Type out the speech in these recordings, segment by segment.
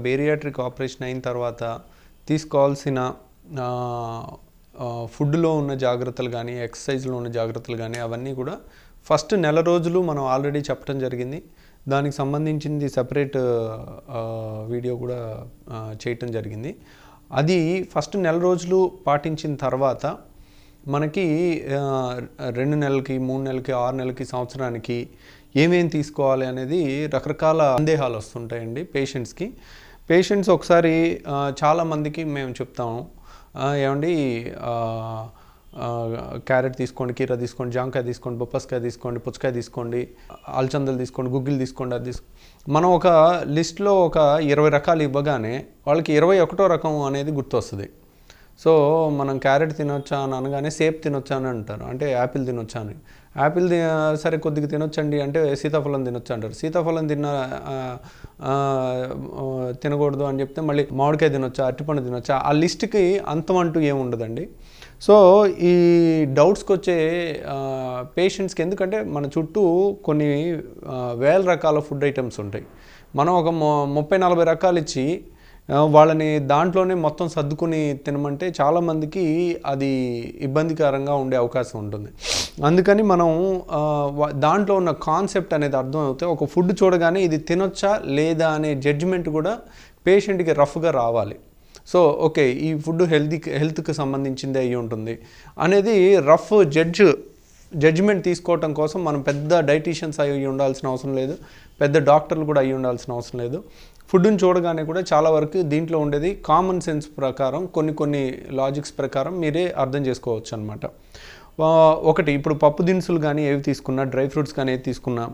Bariatric operation అయిన తర్వాత తీసుకోవాల్సిన ఫుడ్లో ఉన్న జాగ్రత్తలు కానీ ఎక్సర్సైజ్లో ఉన్న జాగ్రత్తలు కానీ అవన్నీ కూడా ఫస్ట్ నెల రోజులు మనం ఆల్రెడీ చెప్పడం జరిగింది. దానికి సంబంధించింది సెపరేట్ వీడియో కూడా చేయటం జరిగింది. అది ఫస్ట్ నెల రోజులు పాటించిన తర్వాత మనకి 2 నెలలకి 3 నెలలకి 6 నెలలకి సంవత్సరానికి ఏమేమి తీసుకోవాలి అనేది రకరకాల సందేహాలు వస్తుంటాయండి పేషెంట్స్ ఒకసారి చాలామందికి మేము చెప్తాము, ఏమండి క్యారెట్ తీసుకోండి, కీర తీసుకోండి, జాంకాయ తీసుకోండి, బొప్పస్కాయ తీసుకోండి, పుచ్చకాయ తీసుకోండి, అలచందలు తీసుకోండి, గుగ్గిలు తీసుకోండి, అది మనం ఒక లిస్ట్లో ఒక 20 రకాలు ఇవ్వగానే వాళ్ళకి 21వ రకం అనేది గుర్తొస్తుంది. సో మనం క్యారెట్ తినొచ్చా అని అనగానే సేప్ తినొచ్చా అని అంటారు, అంటే యాపిల్ తినొచ్చా అని. యాపిల్ సరే కొద్దిగా తినొచ్చండి అంటే సీతాఫలం తినొచ్చా అంటారు. సీతాఫలం తినకూడదు అని చెప్తే మళ్ళీ మామిడికాయ తినొచ్చా, అరటిపండు తినొచ్చా, ఆ లిస్ట్కి అంతం అంటూ ఏముండదండి. సో ఈ డౌట్స్కి వచ్చే పేషెంట్స్కి, ఎందుకంటే మన చుట్టూ కొన్ని వేల రకాల ఫుడ్ ఐటమ్స్ ఉంటాయి. మనం ఒక 30-40 రకాలు ఇచ్చి వాళ్ళని దాంట్లోనే మొత్తం సర్దుకుని తినమంటే చాలామందికి అది ఇబ్బందికరంగా ఉండే అవకాశం ఉంటుంది. అందుకని మనం దాంట్లో ఉన్న కాన్సెప్ట్ అనేది అర్థం అవుతే ఒక ఫుడ్ చూడగానే ఇది తినొచ్చా లేదా అనే జడ్జిమెంట్ కూడా పేషెంట్కి రఫ్గా రావాలి. సో ఓకే, ఈ ఫుడ్ హెల్త్కి సంబంధించింది అయ్యి ఉంటుంది అనేది రఫ్ జడ్జిమెంట్ తీసుకోవటం కోసం మనం పెద్ద డైటీషియన్స్ అయ్యి ఉండాల్సిన అవసరం లేదు, పెద్ద డాక్టర్లు కూడా అయ్యి ఉండాల్సిన అవసరం లేదు. ఫుడ్ని చూడగానే కూడా చాలా వరకు దీంట్లో ఉండేది కామన్ సెన్స్ ప్రకారం, కొన్ని లాజిక్స్ ప్రకారం మీరే అర్థం చేసుకోవచ్చు అనమాట. ఒకటి, ఇప్పుడు పప్పు దినుసులు కానీ ఏవి తీసుకున్నా, డ్రై ఫ్రూట్స్ కానీ ఏవి తీసుకున్నా,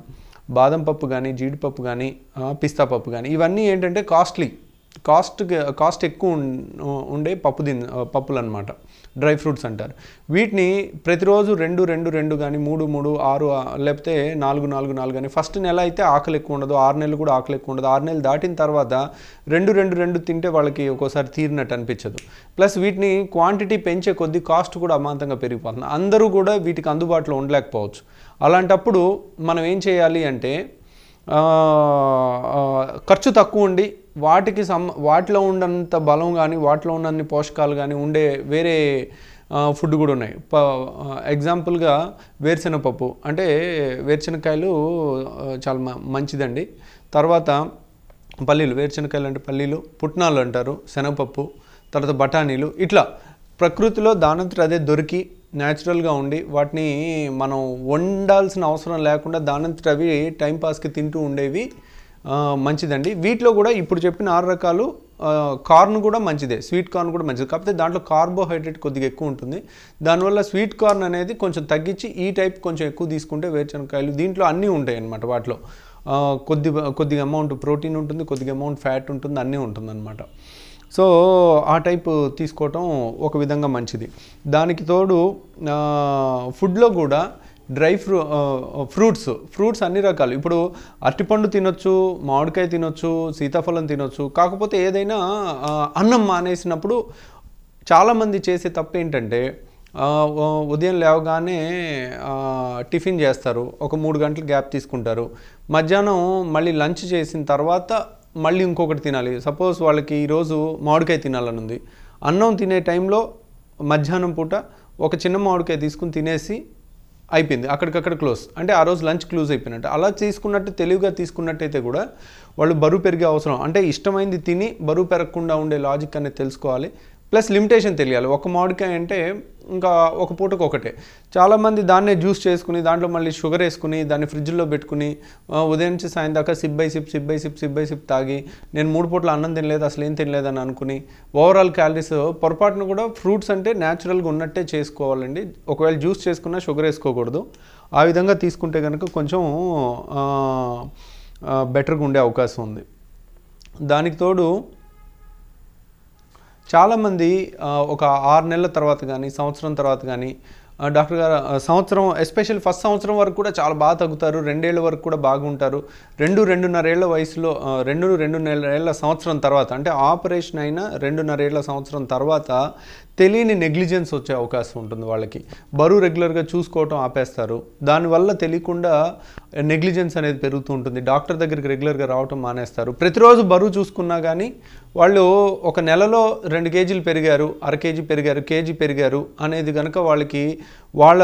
బాదం పప్పు కానీ, జీడిపప్పు కానీ, పిస్తా పప్పు కానీ, ఇవన్నీ ఏంటంటే కాస్ట్ ఎక్కువ ఉండే పప్పులు అనమాట, డ్రై ఫ్రూట్స్ అంటారు. వీటిని ప్రతిరోజు 2 కానీ 3 6 లేకపోతే 4 కానీ, ఫస్ట్ నెల అయితే ఆకలి ఎక్కువ ఉండదు, 6 నెలలు కూడా ఆకలి ఎక్కువ ఉండదు. 6 నెలలు దాటిన తర్వాత 2 తింటే వాళ్ళకి ఒక్కోసారి తీరినట్టు అనిపించదు. ప్లస్ వీటిని క్వాంటిటీ పెంచే కొద్దీ కాస్ట్ కూడా అమాంతంగా పెరిగిపోతుంది. అందరూ కూడా వీటికి అందుబాటులో ఉండలేకపోవచ్చు. అలాంటప్పుడు మనం ఏం చేయాలి అంటే ఖర్చు తక్కువ ఉండి వాటిలో ఉన్నంత బలం కానీ వాటిలో ఉన్నన్ని పోషకాలు కానీ ఉండే వేరే ఫుడ్ కూడా ఉన్నాయి. ఎగ్జాంపుల్గా వేరుశెనగపప్పు, అంటే వేరుశెనగకాయలు చాలా మంచిదండి. తర్వాత పల్లీలు, వేరుశెనగకాయలు అంటే పల్లీలు, పుట్నాలు అంటారు, శనగపప్పు, తర్వాత బఠానీలు, ఇట్లా ప్రకృతిలో దానంతట అదే దొరికి న్యాచురల్గా ఉండి వాటిని మనం వండాల్సిన అవసరం లేకుండా దానంతట అవి టైంపాస్కి తింటూ ఉండేవి మంచిదండి. వీటిలో కూడా ఇప్పుడు చెప్పిన 6 రకాలు, కార్న్ కూడా మంచిదే, స్వీట్ కార్న్ కూడా మంచిది. కాకపోతే దాంట్లో కార్బోహైడ్రేట్ కొద్దిగా ఎక్కువ ఉంటుంది. దానివల్ల స్వీట్ కార్న్ అనేది కొంచెం తగ్గించి ఈ టైప్ కొంచెం ఎక్కువ తీసుకుంటే వేరుశనగకాయలు, దీంట్లో అన్నీ ఉంటాయి అన్నమాట. వాటిలో కొద్దిగా అమౌంట్ ప్రోటీన్ ఉంటుంది, కొద్దిగా అమౌంట్ ఫ్యాట్ ఉంటుంది, అన్నీ ఉంటుంది అన్నమాట. సో ఆ టైపు తీసుకోవటం ఒక విధంగా మంచిది. దానికి తోడు ఫుడ్లో కూడా డ్రై ఫ్రూట్స్ అన్ని రకాలు, ఇప్పుడు అరటిపండు తినొచ్చు, మామిడికాయ తినొచ్చు, సీతాఫలం తినొచ్చు. కాకపోతే ఏదైనా అన్నం మానేసినప్పుడు చాలామంది చేసే తప్పు ఏంటంటే ఉదయం లేవగానే టిఫిన్ చేస్తారు, ఒక 3 గంటలు గ్యాప్ తీసుకుంటారు, మధ్యాహ్నం మళ్ళీ లంచ్ చేసిన తర్వాత మళ్ళీ ఇంకొకటి తినాలి. సపోజ్ వాళ్ళకి ఈరోజు మామిడికాయ తినాలని ఉంది, అన్నం తినే టైంలో మధ్యాహ్నం పూట ఒక చిన్న మామిడికాయ తీసుకుని తినేసి అయిపోయింది, అక్కడికక్కడ క్లోజ్, అంటే ఆ రోజు లంచ్ క్లోజ్ అయిపోయినట్టు. అలా తీసుకున్నట్టు తెలివిగా తీసుకున్నట్టయితే కూడా వాళ్ళు బరువు పెరిగే అవసరం, అంటే ఇష్టమైంది తిని బరువు పెరగకుండా ఉండే లాజిక్ అనేది తెలుసుకోవాలి. ప్లస్ లిమిటేషన్ తెలియాలి. ఒక మామిడికాయ అంటే ఇంకా ఒక పూటకు ఒకటే. చాలామంది దాన్నే జ్యూస్ చేసుకుని దాంట్లో మళ్ళీ షుగర్ వేసుకుని దాన్ని ఫ్రిడ్జ్లో పెట్టుకుని ఉదయం నుంచి సాయం దాకా సిప్ బై సిప్ తాగి నేను 3 పూటలు అన్నం తినలేదు, అసలు ఏం తినలేదని అనుకుని ఓవరాల్ క్యాలరీస్ పొరపాటును కూడా ఫ్రూట్స్ అంటే న్యాచురల్గా ఉన్నట్టే చేసుకోవాలండి. ఒకవేళ జ్యూస్ చేసుకున్నా షుగర్ వేసుకోకూడదు. ఆ విధంగా తీసుకుంటే కనుక కొంచెం బెటర్గా ఉండే అవకాశం ఉంది. దానికి తోడు చాలామంది ఒక 6 నెలల తర్వాత కానీ సంవత్సరం తర్వాత కానీ డాక్టర్ గారు సంవత్సరం, ఎస్పెషల్ ఫస్ట్ సంవత్సరం వరకు కూడా చాలా బాగా తగ్గుతారు, 2 ఏళ్ళ వరకు కూడా బాగుంటారు. 2-2.5 ఏళ్ల వయసులో 2-2.5 ఏళ్ల సంవత్సరం తర్వాత, అంటే ఆపరేషన్ అయిన 2.5 ఏళ్ల సంవత్సరం తర్వాత తెలియని నెగ్లిజెన్స్ వచ్చే అవకాశం ఉంటుంది వాళ్ళకి. బరువు రెగ్యులర్గా చూసుకోవటం ఆపేస్తారు, దానివల్ల తెలియకుండా నెగ్లిజెన్స్ అనేది పెరుగుతూ ఉంటుంది. డాక్టర్ దగ్గరికి రెగ్యులర్గా రావటం మానేస్తారు. ప్రతిరోజు బరువు చూసుకున్నా కానీ వాళ్ళు ఒక నెలలో 2 కేజీలు పెరిగారు, అర కేజీ పెరిగారు, కేజీ పెరిగారు అనేది కనుక వాళ్ళకి వాళ్ళ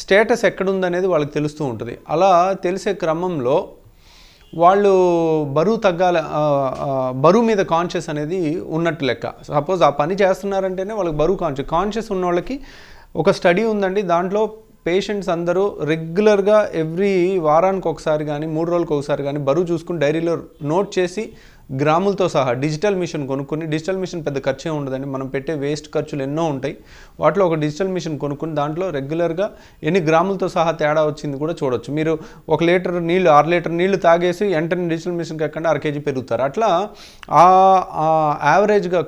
స్టేటస్ ఎక్కడుందనేది వాళ్ళకి తెలుస్తూ ఉంటుంది. అలా తెలిసే క్రమంలో వాళ్ళు బరువు తగ్గాలి, బరువు మీద కాన్షియస్ అనేది ఉన్నట్టు లెక్క. సపోజ్ ఆ పని చేస్తున్నారంటేనే వాళ్ళకి బరువు కాన్షియస్ ఉన్న వాళ్ళకి ఒక స్టడీ ఉందండి. దాంట్లో పేషెంట్స్ అందరూ రెగ్యులర్గా ఎవ్రీ వారానికి ఒకసారి కానీ 3 రోజులకు ఒకసారి కానీ బరువు చూసుకుని డైరీలో నోట్ చేసి గ్రాములతో సహా డిజిటల్ మిషన్ కొనుక్కొని, డిజిటల్ మిషన్ పెద్ద ఖర్చే ఉండదండి, మనం పెట్టే వేస్ట్ ఖర్చులు ఎన్నో ఉంటాయి, వాటిలో ఒక డిజిటల్ మిషన్ కొనుక్కొని దాంట్లో రెగ్యులర్గా ఎన్ని గ్రాములతో సహా తేడా వచ్చింది కూడా చూడొచ్చు. మీరు 1 లీటర్ నీళ్ళు 6 లీటర్ నీళ్ళు తాగేసి వెంటనే డిజిటల్ మిషన్కి ఎక్కడ 1 కేజీ పెరుగుతారు. అట్లా యావరేజ్గా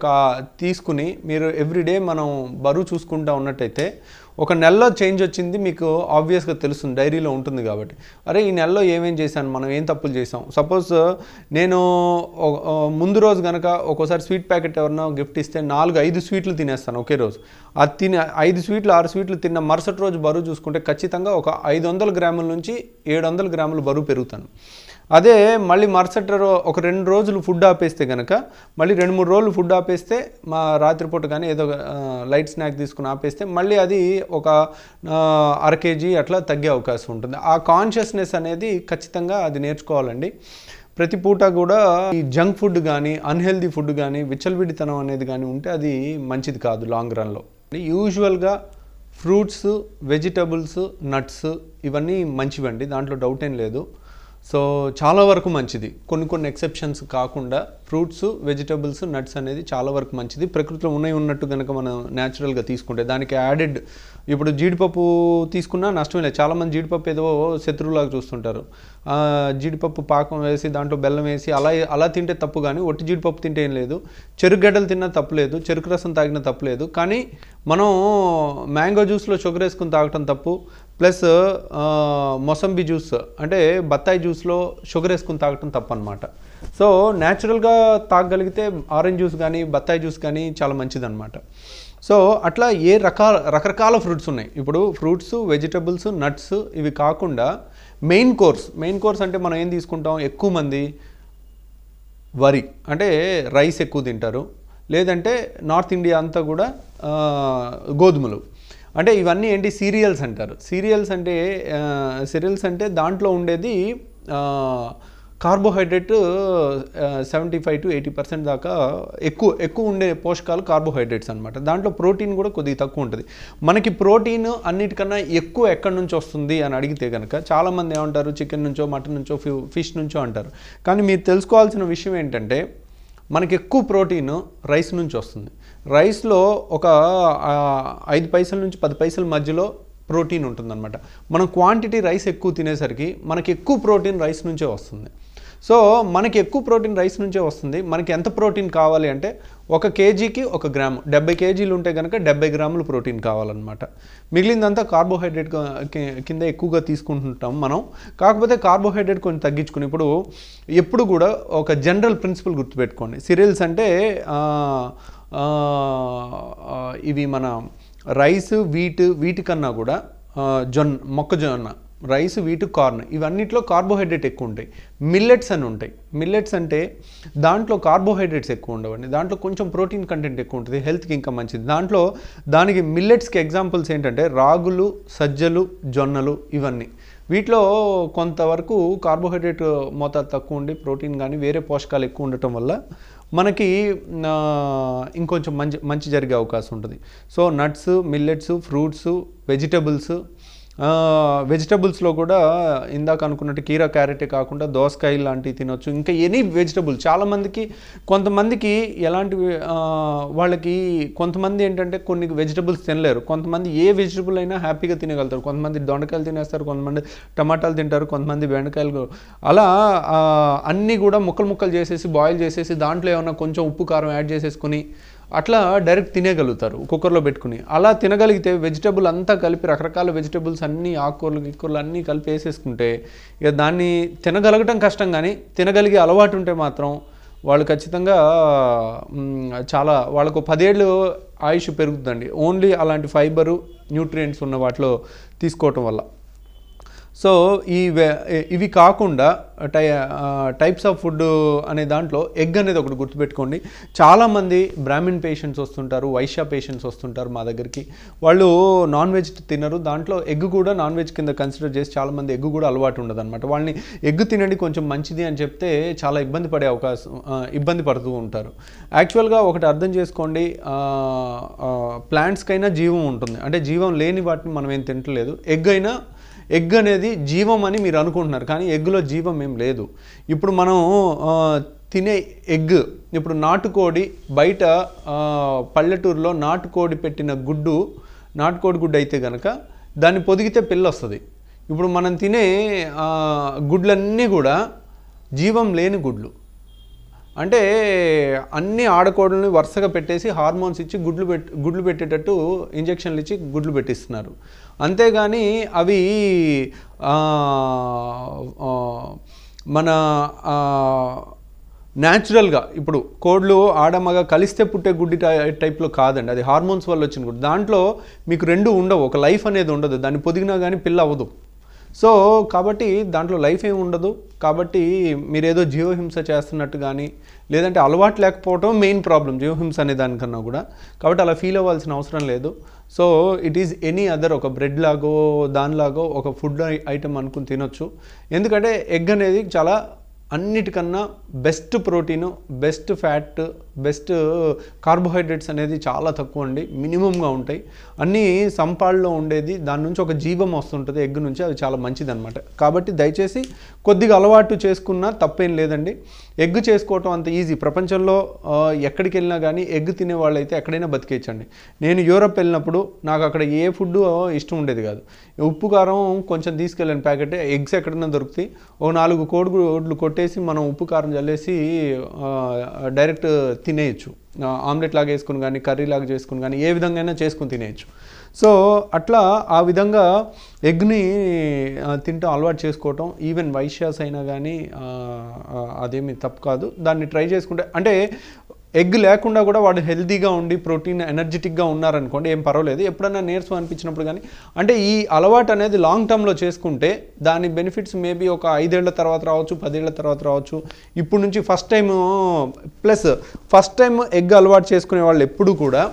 తీసుకుని మీరు ఎవ్రీడే మనం బరువు చూసుకుంటూ ఉన్నట్టయితే ఒక నెలలో చేంజ్ వచ్చింది మీకు ఆబ్వియస్గా తెలుస్తుంది, డైరీలో ఉంటుంది కాబట్టి. అరే ఈ నెలలో ఏమేం చేశాను, మనం ఏం తప్పులు చేసాం. సపోజ్ నేను ముందు రోజు కనుక ఒక్కోసారి స్వీట్ ప్యాకెట్ ఎవరన్నా గిఫ్ట్ ఇస్తే 4-5 స్వీట్లు తినేస్తాను ఒకే రోజు. అది 5 స్వీట్లు 6 స్వీట్లు తిన్న మరుసటి రోజు బరువు చూసుకుంటే ఖచ్చితంగా ఒక 500 గ్రాముల నుంచి 700 గ్రాములు బరువు పెరుగుతాను. అదే మళ్ళీ మరుసటి ఒక 2 రోజులు ఫుడ్ ఆపేస్తే కనుక, మళ్ళీ 2-3 రోజులు ఫుడ్ ఆపేస్తే, మా రాత్రిపూట కానీ ఏదో లైట్ స్నాక్ తీసుకుని ఆపేస్తే మళ్ళీ అది ఒక 1/2 కేజీ అట్లా తగ్గే అవకాశం ఉంటుంది. ఆ కాన్షియస్నెస్ అనేది ఖచ్చితంగా అది నేర్చుకోవాలండి. ప్రతి పూట కూడా ఈ జంక్ ఫుడ్ కానీ అన్హెల్దీ ఫుడ్ కానీ విచ్చలవిడితనం అనేది కానీ ఉంటే అది మంచిది కాదు లాంగ్ రన్లో. యూజువల్గా ఫ్రూట్స్, వెజిటబుల్స్, నట్స్ ఇవన్నీ మంచివండి, దాంట్లో డౌట్ ఏం లేదు. సో చాలా వరకు మంచిది, కొన్ని ఎక్సెప్షన్స్ కాకుండా ఫ్రూట్స్, వెజిటబుల్స్, నట్స్ అనేది చాలా వరకు మంచిది. ప్రకృతిలో ఉన్నట్టు కనుక మనం న్యాచురల్గా తీసుకుంటే దానికి యాడెడ్, ఇప్పుడు జీడిపప్పు తీసుకున్నా నష్టం లేదు. చాలామంది జీడిపప్పు ఏదో శత్రువులాగా చూస్తుంటారు. జీడిపప్పు పాకం వేసి దాంట్లో బెల్లం వేసి అలా తింటే తప్పు, కానీ ఒట్టి జీడిపప్పు తింటే ఏం లేదు. చెరుకు గడ్డలు తిన్నా తప్పులేదు, చెరుకు రసం తాగినా తప్పులేదు. కానీ మనం మ్యాంగో జ్యూస్లో షుగర్ వేసుకుని తాగటం తప్పు. ప్లస్ మొసంబి జ్యూస్ అంటే బత్తాయి జ్యూస్లో షుగర్ వేసుకుని తాగటం తప్పు అనమాట. సో న్యాచురల్గా తాగగలిగితే ఆరెంజ్ జ్యూస్ కానీ బత్తాయి జ్యూస్ కానీ చాలా మంచిదన్నమాట. సో అట్లా రకరకాల ఫ్రూట్స్ ఉన్నాయి. ఇప్పుడు ఫ్రూట్స్, వెజిటబుల్స్, నట్స్ ఇవి కాకుండా మెయిన్ కోర్స్ అంటే మనం ఏం తీసుకుంటాం, ఎక్కువ మంది వరి అంటే రైస్ ఎక్కువ తింటారు, లేదంటే నార్త్ ఇండియా అంతా కూడా గోధుమలు. అంటే ఇవన్నీ ఏంటి, సీరియల్స్ అంటారు. సీరియల్స్ అంటే దాంట్లో ఉండేది కార్బోహైడ్రేట్ 75 to 80% దాకా ఎక్కువ ఉండే పోషకాలు కార్బోహైడ్రేట్స్ అనమాట. దాంట్లో ప్రోటీన్ కూడా కొద్దిగా తక్కువ ఉంటుంది. మనకి ప్రోటీన్ అన్నిటికన్నా ఎక్కువ ఎక్కడి నుంచి వస్తుంది అని అడిగితే కనుక చాలామంది ఏమంటారు, చికెన్ నుంచో, మటన్ నుంచో, ఫిష్ నుంచో అంటారు. కానీ మీరు తెలుసుకోవాల్సిన విషయం ఏంటంటే మనకి ఎక్కువ ప్రోటీన్ రైస్ నుంచి వస్తుంది. రైస్లో ఒక 5 పైసల నుంచి 10 పైసల మధ్యలో ప్రోటీన్ ఉంటుందన్నమాట. మనం క్వాంటిటీ రైస్ ఎక్కువ తినేసరికి మనకి ఎక్కువ ప్రోటీన్ రైస్ నుంచే వస్తుంది. సో మనకి ఎక్కువ ప్రోటీన్ రైస్ నుంచే వస్తుంది. మనకి ఎంత ప్రోటీన్ కావాలి అంటే 1 కేజీకి 1 గ్రాము, 70 కేజీలు ఉంటే కనుక 70 గ్రాములు ప్రోటీన్ కావాలన్నమాట. మిగిలిందంతా కార్బోహైడ్రేట్ కింద ఎక్కువగా తీసుకుంటుంటాం మనం. కాకపోతే కార్బోహైడ్రేట్ కొంచెం తగ్గించుకుని, ఇప్పుడు ఎప్పుడు కూడా ఒక జనరల్ ప్రిన్సిపల్ గుర్తుపెట్టుకోండి. సిరియల్స్ అంటే ఇవి మన రైస్, వీటి కన్నా కూడా మొక్కజొన్న, రైస్, వీట్, కార్న్ ఇవన్నిట్లో కార్బోహైడ్రేట్ ఎక్కువ ఉంటాయి. మిల్లెట్స్ అని ఉంటాయి. మిల్లెట్స్ అంటే దాంట్లో కార్బోహైడ్రేట్స్ ఎక్కువ ఉండవండి, దాంట్లో కొంచెం ప్రోటీన్ కంటెంట్ ఎక్కువ ఉంటుంది, హెల్త్కి ఇంకా మంచిది. దానికి మిల్లెట్స్కి ఎగ్జాంపుల్స్ ఏంటంటే రాగులు, సజ్జలు, జొన్నలు ఇవన్నీ. వీటిలో కొంతవరకు కార్బోహైడ్రేట్ మోతాదు తక్కువ ఉండి ప్రోటీన్ కానీ వేరే పోషకాలు ఎక్కువ ఉండటం వల్ల మనకి ఇంకొంచెం మంచి జరిగే అవకాశం ఉంటుంది. సో నట్స్, మిల్లెట్స్, ఫ్రూట్స్, వెజిటబుల్స్లో కూడా ఇందాక అనుకున్నట్టు కీరా, క్యారెటే కాకుండా దోసకాయ లాంటివి తినొచ్చు. ఇంకా ఎనీ వెజిటబుల్ కొంతమందికి ఎలాంటివి వాళ్ళకి కొంతమంది ఏంటంటే కొన్ని వెజిటబుల్స్ తినలేరు. కొంతమంది ఏ వెజిటబుల్ అయినా హ్యాపీగా తినగలుగుతారు. కొంతమంది దొండకాయలు తినేస్తారు, కొంతమంది టమాటాలు తింటారు, కొంతమంది బెండకాయలు. అలా అన్నీ కూడా ముక్కలు చేసేసి బాయిల్ చేసేసి దాంట్లో ఏమన్నా కొంచెం ఉప్పు కారం యాడ్ చేసేసుకుని అట్లా డైరెక్ట్ తినేగలుగుతారు కుక్కర్లో పెట్టుకుని. అలా తినగలిగితే వెజిటబుల్ అంతా కలిపి రకరకాల వెజిటబుల్స్ అన్నీ ఆకుకూరలు అన్నీ కలిపి వేసేసుకుంటే ఇక దాన్ని తినగలగటం కష్టం. కానీ తినగలిగే అలవాటు ఉంటే మాత్రం వాళ్ళు ఖచ్చితంగా వాళ్ళకు 10 ఏళ్ళు ఆయుష్ పెరుగుతుందండి, ఓన్లీ అలాంటి ఫైబరు, న్యూట్రియంట్స్ ఉన్న వాటిలో తీసుకోవటం వల్ల. సో ఇవి కాకుండా టైప్స్ ఆఫ్ ఫుడ్ అనే దాంట్లో ఎగ్ అనేది ఒకటి గుర్తుపెట్టుకోండి. చాలామంది బ్రాహ్మిన్ పేషెంట్స్ వస్తుంటారు, వైశ్య పేషెంట్స్ వస్తుంటారు మా దగ్గరికి. వాళ్ళు నాన్ వెజ్ తినరు, దాంట్లో ఎగ్ కూడా నాన్ వెజ్ కింద కన్సిడర్ చేసి చాలామంది ఎగ్ కూడా అలవాటు ఉండదు అనమాట. వాళ్ళని ఎగ్ తినండి కొంచెం మంచిది అని చెప్తే చాలా ఇబ్బంది పడుతూ ఉంటారు. యాక్చువల్గా ఒకటి అర్థం చేసుకోండి, ప్లాంట్స్కైనా జీవం ఉంటుంది, అంటే జీవం లేని వాటిని మనం ఏం తింటలేదు. ఎగ్ అనేది జీవం అని మీరు అనుకుంటున్నారు, కానీ ఎగ్గులో జీవం ఏం లేదు. ఇప్పుడు మనం తినే ఎగ్, ఇప్పుడు నాటుకోడి బయట పల్లెటూరులో నాటుకోడి పెట్టిన నాటుకోడి గుడ్డు అయితే కనుక దాన్ని పొదిగితే పిల్ల వస్తుంది. ఇప్పుడు మనం తినే గుడ్లన్నీ కూడా జీవం లేని గుడ్లు. అంటే అన్ని ఆడకోడల్ని వరుసగా పెట్టేసి హార్మోన్స్ ఇచ్చి గుడ్లు పెట్టేటట్టు ఇంజెక్షన్లు ఇచ్చి గుడ్లు పెట్టిస్తున్నారు. అంతేగాని అవి మన న్యాచురల్గా ఇప్పుడు కోడ్లు ఆడమగ కలిస్తే పుట్టే గుడ్డి టైప్లో కాదండి, అది హార్మోన్స్ వల్ల వచ్చిన గుడ్డు. దాంట్లో మీకు రెండు ఉండవు, ఒక లైఫ్ అనేది ఉండదు, దాన్ని పొదిగినా కానీ పిల్ల అవ్వదు. సో కాబట్టి దాంట్లో లైఫ్ ఏమి ఉండదు. కాబట్టి మీరేదో జీవహింస చేస్తున్నట్టు కానీ లేదంటే అలవాటు లేకపోవడం మెయిన్ ప్రాబ్లం జీవహింస అనే దానికన్నా కూడా. కాబట్టి అలా ఫీల్ అవ్వాల్సిన అవసరం లేదు. So it is any other, ఒక బ్రెడ్ లాగో దానిలాగో ఒక ఫుడ్ ఐటమ్ అనుకుని తినొచ్చు. ఎందుకంటే ఎగ్ అనేది చాలా అన్నిటికన్నా best protein, best fat, best carbohydrates అనేది చాలా తక్కువ అండి, మినిమంగా ఉంటాయి. అన్నీ సంపాళ్ళలో ఉండేది, దాని నుంచి ఒక జీవం వస్తుంటుంది ఎగ్ నుంచి, అది చాలా మంచిది అనమాట. కాబట్టి దయచేసి కొద్దిగా అలవాటు చేసుకున్నా తప్పేం లేదండి. ఎగ్ చేసుకోవటం అంత ఈజీ. ప్రపంచంలో ఎక్కడికి వెళ్ళినా కానీ ఎగ్ తినే వాళ్ళు అయితే ఎక్కడైనా బతికేయచ్చండి. నేను యూరప్ వెళ్ళినప్పుడు నాకు అక్కడ ఏ ఫుడ్ ఇష్టం ఉండేది కాదు. ఉప్పు కారం కొంచెం తీసుకెళ్ళాను ప్యాకెట్, ఎగ్స్ ఎక్కడైనా దొరుకుతాయి, ఒక 4 కోడిగుడ్లు కొట్టేసి మనం ఉప్పు కారం చల్లేసి డైరెక్ట్ తినేయచ్చు. ఆమ్లెట్ లాగా వేసుకుని కానీ కర్రీ లాగా చేసుకుని కానీ ఏ విధంగా అయినా చేసుకుని తినేయచ్చు. సో అట్లా ఆ విధంగా ఎగ్ని తింటాం అలవాటు చేసుకోవటం, ఈవెన్ వైశ్యాస్ అయినా కానీ అదేమి తప్పు కాదు. దాన్ని ట్రై చేసుకుంటే, అంటే ఎగ్ లేకుండా కూడా వాడు హెల్తీగా ఉండి ప్రోటీన్ ఎనర్జెటిక్గా ఉన్నారనుకోండి ఏం పర్వాలేదు. ఎప్పుడైనా నీరసం అనిపించినప్పుడు కానీ, అంటే ఈ అలవాటు అనేది లాంగ్ టర్మ్లో చేసుకుంటే దాని బెనిఫిట్స్ మేబీ ఒక 5 ఏళ్ల తర్వాత రావచ్చు, 10 ఏళ్ల తర్వాత రావచ్చు. ఇప్పుడు నుంచి ఫస్ట్ టైం ఎగ్ అలవాటు చేసుకునే వాళ్ళు ఎప్పుడు కూడా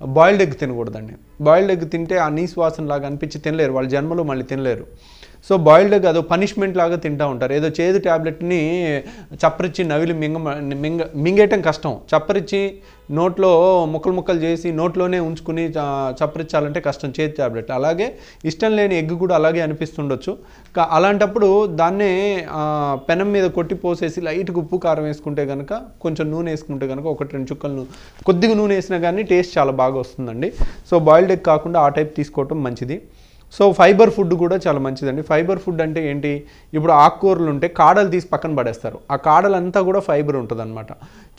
బాయిల్డ్ ఎగ్ తినకూడదండి. బాయిల్డ్ ఎగ్ తింటే ఆ నీసు వాసన లాగా అనిపించి తినలేరు, వాళ్ళ జన్మలో మళ్ళీ తినలేరు. సో బాయిల్డ్ ఎగ్ అదో పనిష్మెంట్ లాగా తింటూ ఉంటారు. ఏదో చేదు ట్యాబ్లెట్ని చప్పరిచ్చి నవిలి మింగేయటం కష్టం, చప్పరిచ్చి నోట్లో ముక్కలు చేసి నోట్లోనే ఉంచుకుని చప్పరించాలంటే కష్టం చేదు ట్యాబ్లెట్. అలాగే ఇష్టం లేని ఎగ్ కూడా అలాగే అనిపిస్తుండొచ్చు. అలాంటప్పుడు దాన్నే పెనం మీద కొట్టి పోసేసి లైట్గా ఉప్పు కారం వేసుకుంటే కనుక, కొంచెం నూనె వేసుకుంటే కనుక 1-2 చుక్కలు కొద్దిగా నూనె వేసినా కానీ టేస్ట్ చాలా బాగా వస్తుందండి. సో బాయిల్డ్ ఎగ్ కాకుండా ఆ టైప్ తీసుకోవటం మంచిది. సో ఫైబర్ ఫుడ్ కూడా చాలా మంచిదండి. ఫైబర్ ఫుడ్ అంటే ఏంటి, ఇప్పుడు ఆకుకూరలు ఉంటే కాడలు తీసి పక్కన పడేస్తారు, ఆ కాడలంతా కూడా ఫైబర్ ఉంటుంది అనమాట.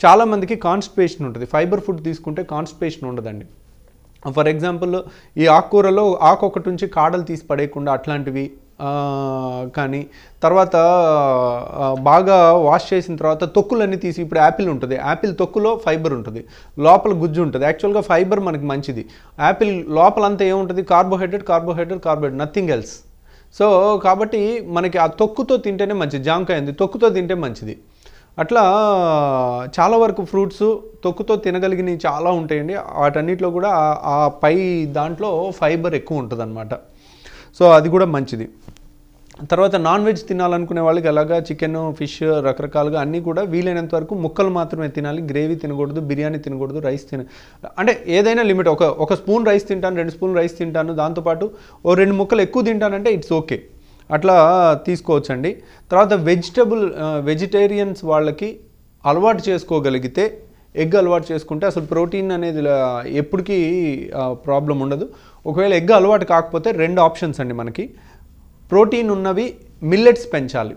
చాలామందికి కాన్స్టిపేషన్ ఉంటుంది, ఫైబర్ ఫుడ్ తీసుకుంటే కాన్స్టిపేషన్ ఉండదండి. ఫర్ ఎగ్జాంపుల్ ఈ ఆకుకూరలో ఒకటి నుంచి కాడలు తీసి పడేయకుండా అట్లాంటివి కానీ, తర్వాత బాగా వాష్ చేసిన తర్వాత తొక్కులన్నీ తీసి, ఇప్పుడు యాపిల్ ఉంటుంది, యాపిల్ తొక్కులో ఫైబర్ ఉంటుంది, లోపల గుజ్జు ఉంటుంది. యాక్చువల్గా ఫైబర్ మనకి మంచిది. యాపిల్ లోపలంతా ఏముంటుంది, కార్బోహైడ్రేట్, నథింగ్ ఎల్స్. సో కాబట్టి మనకి ఆ తొక్కుతో తింటేనే మంచిది. జాంకాయ ఉంది, తొక్కుతో తింటే మంచిది. అట్లా చాలా వరకు ఫ్రూట్స్ తొక్కుతో తినగలిగినవి చాలా ఉంటాయండి. వాటన్నిటిలో కూడా ఆ పై దాంట్లో ఫైబర్ ఎక్కువ ఉంటుంది అన్నమాట. సో అది కూడా మంచిది. తర్వాత నాన్ వెజ్ తినాలనుకునే వాళ్ళకి అలాగా చికెన్, ఫిష్ రకరకాలుగా అన్నీ కూడా వీలైనంత వరకు ముక్కలు మాత్రమే తినాలి. గ్రేవీ తినకూడదు, బిర్యానీ తినకూడదు, రైస్ అంటే ఏదైనా లిమిట్. ఒక స్పూన్ రైస్ తింటాను, 2 స్పూన్ రైస్ తింటాను, దాంతోపాటు 2 ముక్కలు ఎక్కువ తింటానంటే ఇట్స్ ఓకే, అట్లా తీసుకోవచ్చండి. తర్వాత వెజిటేరియన్స్ వాళ్ళకి అలవాటు చేసుకోగలిగితే, ఎగ్ అలవాటు చేసుకుంటే అసలు ప్రోటీన్ అనేది ఎప్పటికీ ప్రాబ్లం ఉండదు. ఒకవేళ ఎగ్ అలవాటు కాకపోతే 2 ఆప్షన్స్ అండి మనకి. ప్రోటీన్ ఉన్నవి మిల్లెట్స్ పెంచాలి.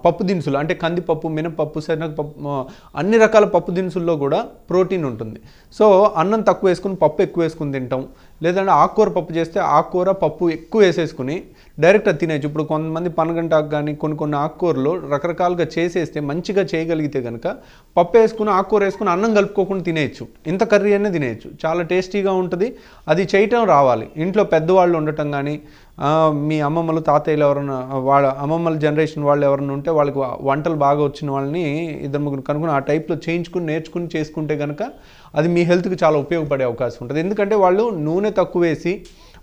పప్పు దినుసులు అంటే కందిపప్పు, మినపప్పు, శనగపప్పు, అన్ని రకాల పప్పు దినుసుల్లో కూడా ప్రోటీన్ ఉంటుంది. సో అన్నం తక్కువ వేసుకుని పప్పు ఎక్కువ వేసుకుని తింటాం. లేదంటే ఆకుకూర పప్పు చేస్తే ఆకుకూర పప్పు ఎక్కువ వేసేసుకుని డైరెక్ట్ అది తినేయచ్చు. ఇప్పుడు కొంతమంది పనగంటాకు కానీ కొన్ని ఆకుకూరలు రకరకాలుగా చేసేస్తే మంచిగా చేయగలిగితే కనుక పప్పు వేసుకుని ఆకుకూర వేసుకుని అన్నం కలుపుకోకుండా తినేయచ్చు. ఇంత కర్రీ అనే తినేయచ్చు, చాలా టేస్టీగా ఉంటుంది. అది చేయటం రావాలి. ఇంట్లో పెద్దవాళ్ళు ఉండటం కానీ, మీ అమ్మమ్మలు తాతయ్యలు ఎవరైనా, వాళ్ళ అమ్మమ్మల జనరేషన్ వాళ్ళు ఎవరైనా ఉంటే వాళ్ళకి వంటలు బాగా వచ్చిన వాళ్ళని ఇద్దరు ముగ్గురు కనుక్కొని ఆ టైప్లో చేయించుకుని నేర్చుకుని చేసుకుంటే కనుక అది మీ హెల్త్కి చాలా ఉపయోగపడే అవకాశం ఉంటుంది. ఎందుకంటే వాళ్ళు నూనె తక్కువ వేసి,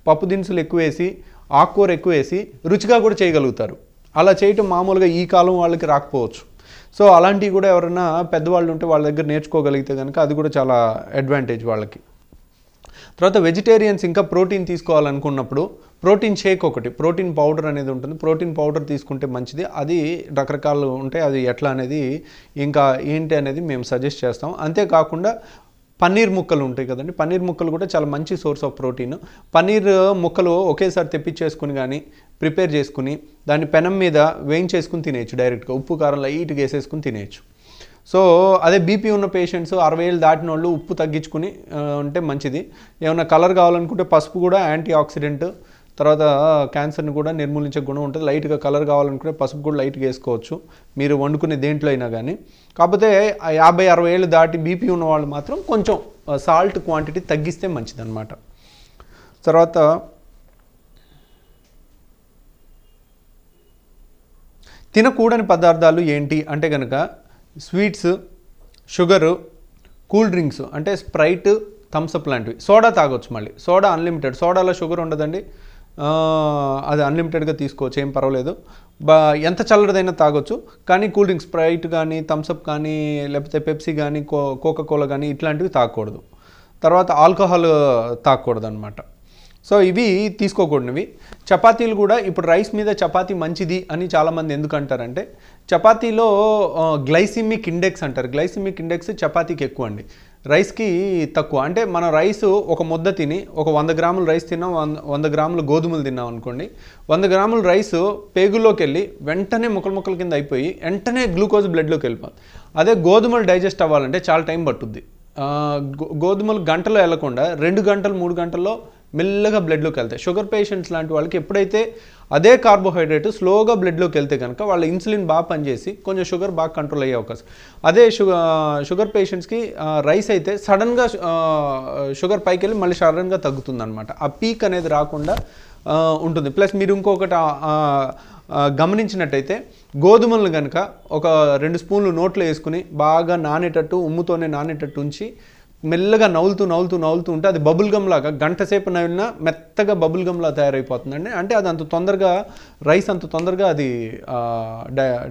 పప్పు దినుసులు ఎక్కువ వేసి, ఆకుకూర ఎక్కువ వేసి రుచిగా కూడా చేయగలుగుతారు. అలా చేయటం మామూలుగా ఈ కాలం వాళ్ళకి రాకపోవచ్చు. సో అలాంటివి కూడా ఎవరైనా పెద్దవాళ్ళు ఉంటే వాళ్ళ దగ్గర నేర్చుకోగలిగితే కనుక అది కూడా చాలా అడ్వాంటేజ్ వాళ్ళకి. తర్వాత వెజిటేరియన్స్ ఇంకా ప్రోటీన్ తీసుకోవాలనుకున్నప్పుడు ప్రోటీన్ షేక్ ఒకటి, ప్రోటీన్ పౌడర్ అనేది ఉంటుంది. ప్రోటీన్ పౌడర్ తీసుకుంటే మంచిది. అది రకరకాలు ఉంటాయి, అది ఎట్లా అనేది ఇంకా ఏంటి అనేది మేము సజెస్ట్ చేస్తాం. అంతేకాకుండా పన్నీర్ ముక్కలు ఉంటాయి కదండి, పన్నీర్ ముక్కలు కూడా చాలా మంచి సోర్స్ ఆఫ్ ప్రోటీన్. పన్నీర్ ముక్కలు ఒకేసారి తెప్పించేసుకుని కానీ ప్రిపేర్ చేసుకుని దాన్ని పెనం మీద వేయించేసుకుని తినేయచ్చు, డైరెక్ట్గా ఉప్పు కారం లైట్గా వేసేసుకుని తినేయచ్చు. సో అదే బీపీ ఉన్న పేషెంట్స్ 60 ఏళ్ళు దాటిన వాళ్ళు ఉప్పు తగ్గించుకుని ఉంటే మంచిది. ఏమైనా కలర్ కావాలనుకుంటే పసుపు కూడా యాంటీ ఆక్సిడెంట్, తర్వాత క్యాన్సర్ని కూడా నిర్మూలించే గుణం ఉంటుంది. లైట్గా కలర్ కావాలనుకుంటే పసుపు కూడా లైట్గా వేసుకోవచ్చు మీరు వండుకునే దేంట్లో అయినా కానీ. కాకపోతే 50-60 ఏళ్ళు దాటి బీపీ ఉన్న వాళ్ళు మాత్రం కొంచెం సాల్ట్ క్వాంటిటీ తగ్గిస్తే మంచిదన్నమాట. తర్వాత తినకూడని పదార్థాలు ఏంటి అంటే కనుక స్వీట్స్, షుగరు, కూల్ డ్రింక్స్ అంటే స్ప్రైట్, థమ్స్అప్ లాంటివి. సోడా తాగొచ్చు, మళ్ళీ సోడా అన్లిమిటెడ్, సోడాలో షుగర్ ఉండదండి, అది అన్లిమిటెడ్గా తీసుకోవచ్చు, ఏం పర్వాలేదు. ఎంత చల్లదైనా తాగొచ్చు. కానీ కూల్ డ్రింక్స్ స్ప్రైట్ కానీ, థమ్స్అప్ కానీ, లేకపోతే పెప్సీ కానీ, కోకా కోలా కానీ ఇట్లాంటివి తాగకూడదు. తర్వాత ఆల్కహాల్ తాగకూడదు అనమాట. సో ఇవి తీసుకోకూడనివి. చపాతీలు కూడా ఇప్పుడు రైస్ మీద చపాతీ మంచిది అని చాలామంది ఎందుకు అంటారంటే, చపాతీలో గ్లైసిమిక్ ఇండెక్స్ అంటారు. గ్లైసిమిక్ ఇండెక్స్ చపాతీకి ఎక్కువ అండి, రైస్కి తక్కువ. అంటే మనం రైస్ ఒక ముద్ద తిని ఒక 100 గ్రాములు రైస్ తిన్నాం, 100 గ్రాములు గోధుమలు తిన్నాం అనుకోండి, 100 గ్రాములు రైస్ పేగుల్లోకి వెళ్ళి వెంటనే ముక్కల కింద అయిపోయి వెంటనే గ్లూకోజ్ బ్లడ్లోకి వెళ్ళిపోతుంది. అదే గోధుమలు డైజెస్ట్ అవ్వాలంటే చాలా టైం పట్టుద్ది. గోధుమలు గంటలో వెళ్ళకుండా 2 గంటలు 3 గంటల్లో మెల్లగా బ్లడ్లోకి వెళ్తాయి. షుగర్ పేషెంట్స్ లాంటి వాళ్ళకి ఎప్పుడైతే అదే కార్బోహైడ్రేట్ స్లోగా బ్లడ్లోకి వెళ్తే కనుక వాళ్ళ ఇన్సులిన్ బాగా పనిచేసి కొంచెం షుగర్ బాగా కంట్రోల్ అయ్యే అవకాశం. అదే షుగర్ పేషెంట్స్కి రైస్ అయితే సడన్గా షుగర్ పైకి వెళ్ళి మళ్ళీ సడన్గా తగ్గుతుంది అనమాట. ఆ పీక్ అనేది రాకుండా ఉంటుంది. ప్లస్ మీరు ఇంకొకటి గమనించినట్టయితే గోధుమలను కనుక ఒక 2 స్పూన్లు నోట్లో వేసుకుని బాగా నానేటట్టు, ఉమ్ముతోనే నానేటట్టు ఉంచి మెల్లగా నవ్వులుతూ ఉంటే అది బబుల్ గమ్ లాగా గంట సేపు నవ్వినా మెత్తగా బబుల్ గమ్లా తయారైపోతుందండి. అంటే అది అంత తొందరగా రైస్ అంత తొందరగా అది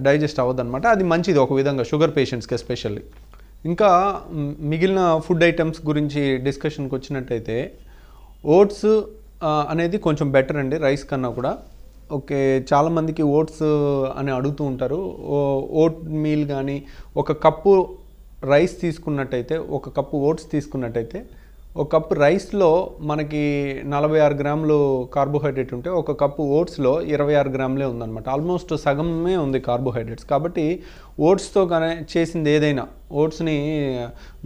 డైజెస్ట్ అవ్వదన్నమాట. అది మంచిది ఒక విధంగా షుగర్ పేషెంట్స్కి ఎస్పెషల్లీ. ఇంకా మిగిలిన ఫుడ్ ఐటమ్స్ గురించి డిస్కషన్కి వచ్చినట్టయితే ఓట్స్ అనేది కొంచెం బెటర్ అండి రైస్ కన్నా కూడా. ఓకే, చాలామందికి ఓట్స్ అని అడుగుతూ ఉంటారు. ఓట్ మీల్ కానీ ఒక కప్పు రైస్ తీసుకున్నట్టయితే, ఒక కప్పు ఓట్స్ తీసుకున్నట్టయితే, ఒక కప్పు రైస్లో మనకి 46 గ్రాములు కార్బోహైడ్రేట్ ఉంటే ఒక కప్పు ఓట్స్లో 26 గ్రాములే ఉందన్నమాట. ఆల్మోస్ట్ సగమే ఉంది కార్బోహైడ్రేట్స్. కాబట్టి ఓట్స్తో కానీ చేసింది ఏదైనా, ఓట్స్ని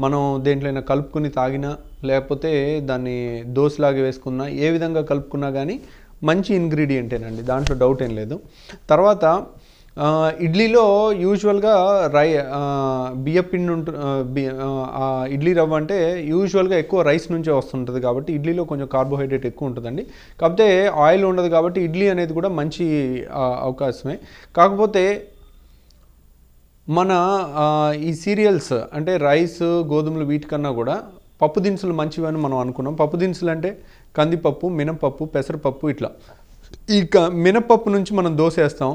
మనం దేంట్లోనైనా కలుపుకుని తాగినా లేకపోతే దాన్ని దోశలాగా వేసుకున్నా, ఏ విధంగా కలుపుకున్నా కానీ మంచి ఇంగ్రీడియంటేనండి, దాంట్లో డౌట్ ఏం లేదు. తర్వాత ఇడ్లీలో యూజువల్గా బియ్యపిండి ఇడ్లీ రవ్వ అంటే యూజువల్గా ఎక్కువ రైస్ నుంచే వస్తుంటుంది కాబట్టి ఇడ్లీలో కొంచెం కార్బోహైడ్రేట్ ఎక్కువ ఉంటుందండి. కాకపోతే ఆయిల్ ఉండదు కాబట్టి ఇడ్లీ అనేది కూడా మంచి అవకాశమే. కాకపోతే మన ఈ సీరియల్స్ అంటే రైస్, గోధుమలు వీటికన్నా కూడా పప్పు దినుసులు మంచివని మనం అనుకున్నాం. పప్పు దినుసులు అంటే కందిపప్పు, మినపప్పు, పెసరపప్పు ఇట్లా. ఈ మినపప్పు నుంచి మనం దోశ వేస్తాం.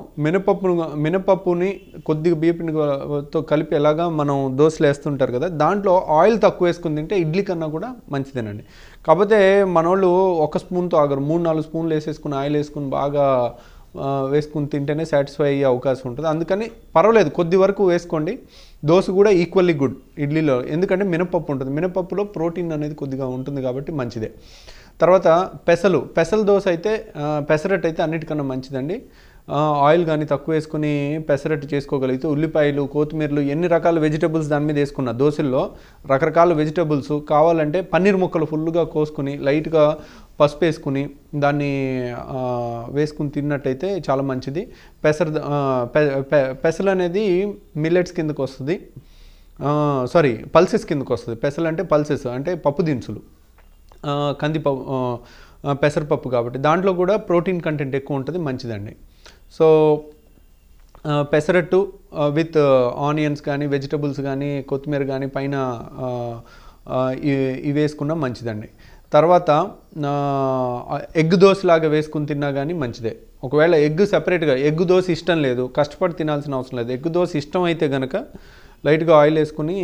మినపప్పుని కొద్దిగా బియ్యపిండితో కలిపి ఎలాగా మనం దోశలు వేస్తుంటారు కదా, దాంట్లో ఆయిల్ తక్కువ వేసుకుని తింటే ఇడ్లీ కన్నా కూడా మంచిదేనండి. కాకపోతే మనోళ్ళు 1 స్పూన్తో ఆగరు, 3-4 స్పూన్లు వేసేసుకుని ఆయిల్ వేసుకుని బాగా వేసుకుని తింటేనే సాటిస్ఫై అయ్యే అవకాశం ఉంటుంది. అందుకని పర్వాలేదు, కొద్ది వరకు వేసుకోండి. దోశ కూడా ఈక్వల్లీ గుడ్ ఇడ్లీలో, ఎందుకంటే మినపప్పు ఉంటుంది. మినపప్పులో ప్రోటీన్ అనేది కొద్దిగా ఉంటుంది కాబట్టి మంచిదే. తర్వాత పెసలు దోశ అయితే, పెసరట్ అయితే అన్నిటికన్నా మంచిదండి. ఆయిల్ కానీ తక్కువ వేసుకుని పెసరట్టు చేసుకోగలిగితే ఉల్లిపాయలు కొత్తిమీరలు ఎన్ని రకాల వెజిటబుల్స్ దాని మీద వేసుకున్న దోశల్లో రకరకాల వెజిటబుల్స్ కావాలంటే పన్నీర్ ముక్కలు ఫుల్గా కోసుకుని లైట్గా పసుపు వేసుకుని దాన్ని వేసుకుని తిన్నట్టయితే చాలా మంచిది. పెసలు అనేది మిల్లెట్స్ కిందకు వస్తుంది, సారీ పల్సెస్ కిందకు వస్తుంది. పెసలు అంటే పల్సెస్ అంటే పప్పు దినుసులు, కందిపప్పు, పెసరపప్పు కాబట్టి దాంట్లో కూడా ప్రోటీన్ కంటెంట్ ఎక్కువ ఉంటుంది, మంచిదండి. సో పెసరట్టు విత్ ఆనియన్స్ కానీ వెజిటబుల్స్ కానీ కొత్తిమీర కానీ పైన ఇవి వేసుకున్నా మంచిదండి. తర్వాత ఎగ్ దోశలాగా వేసుకుని తిన్నా కానీ మంచిదే. ఒకవేళ ఎగ్ సెపరేట్గా ఎగ్ దోశ ఇష్టం లేదు, కష్టపడి తినాల్సిన అవసరం లేదు. ఎగ్ దోశ ఇష్టం అయితే కనుక లైట్గా ఆయిల్ వేసుకుని,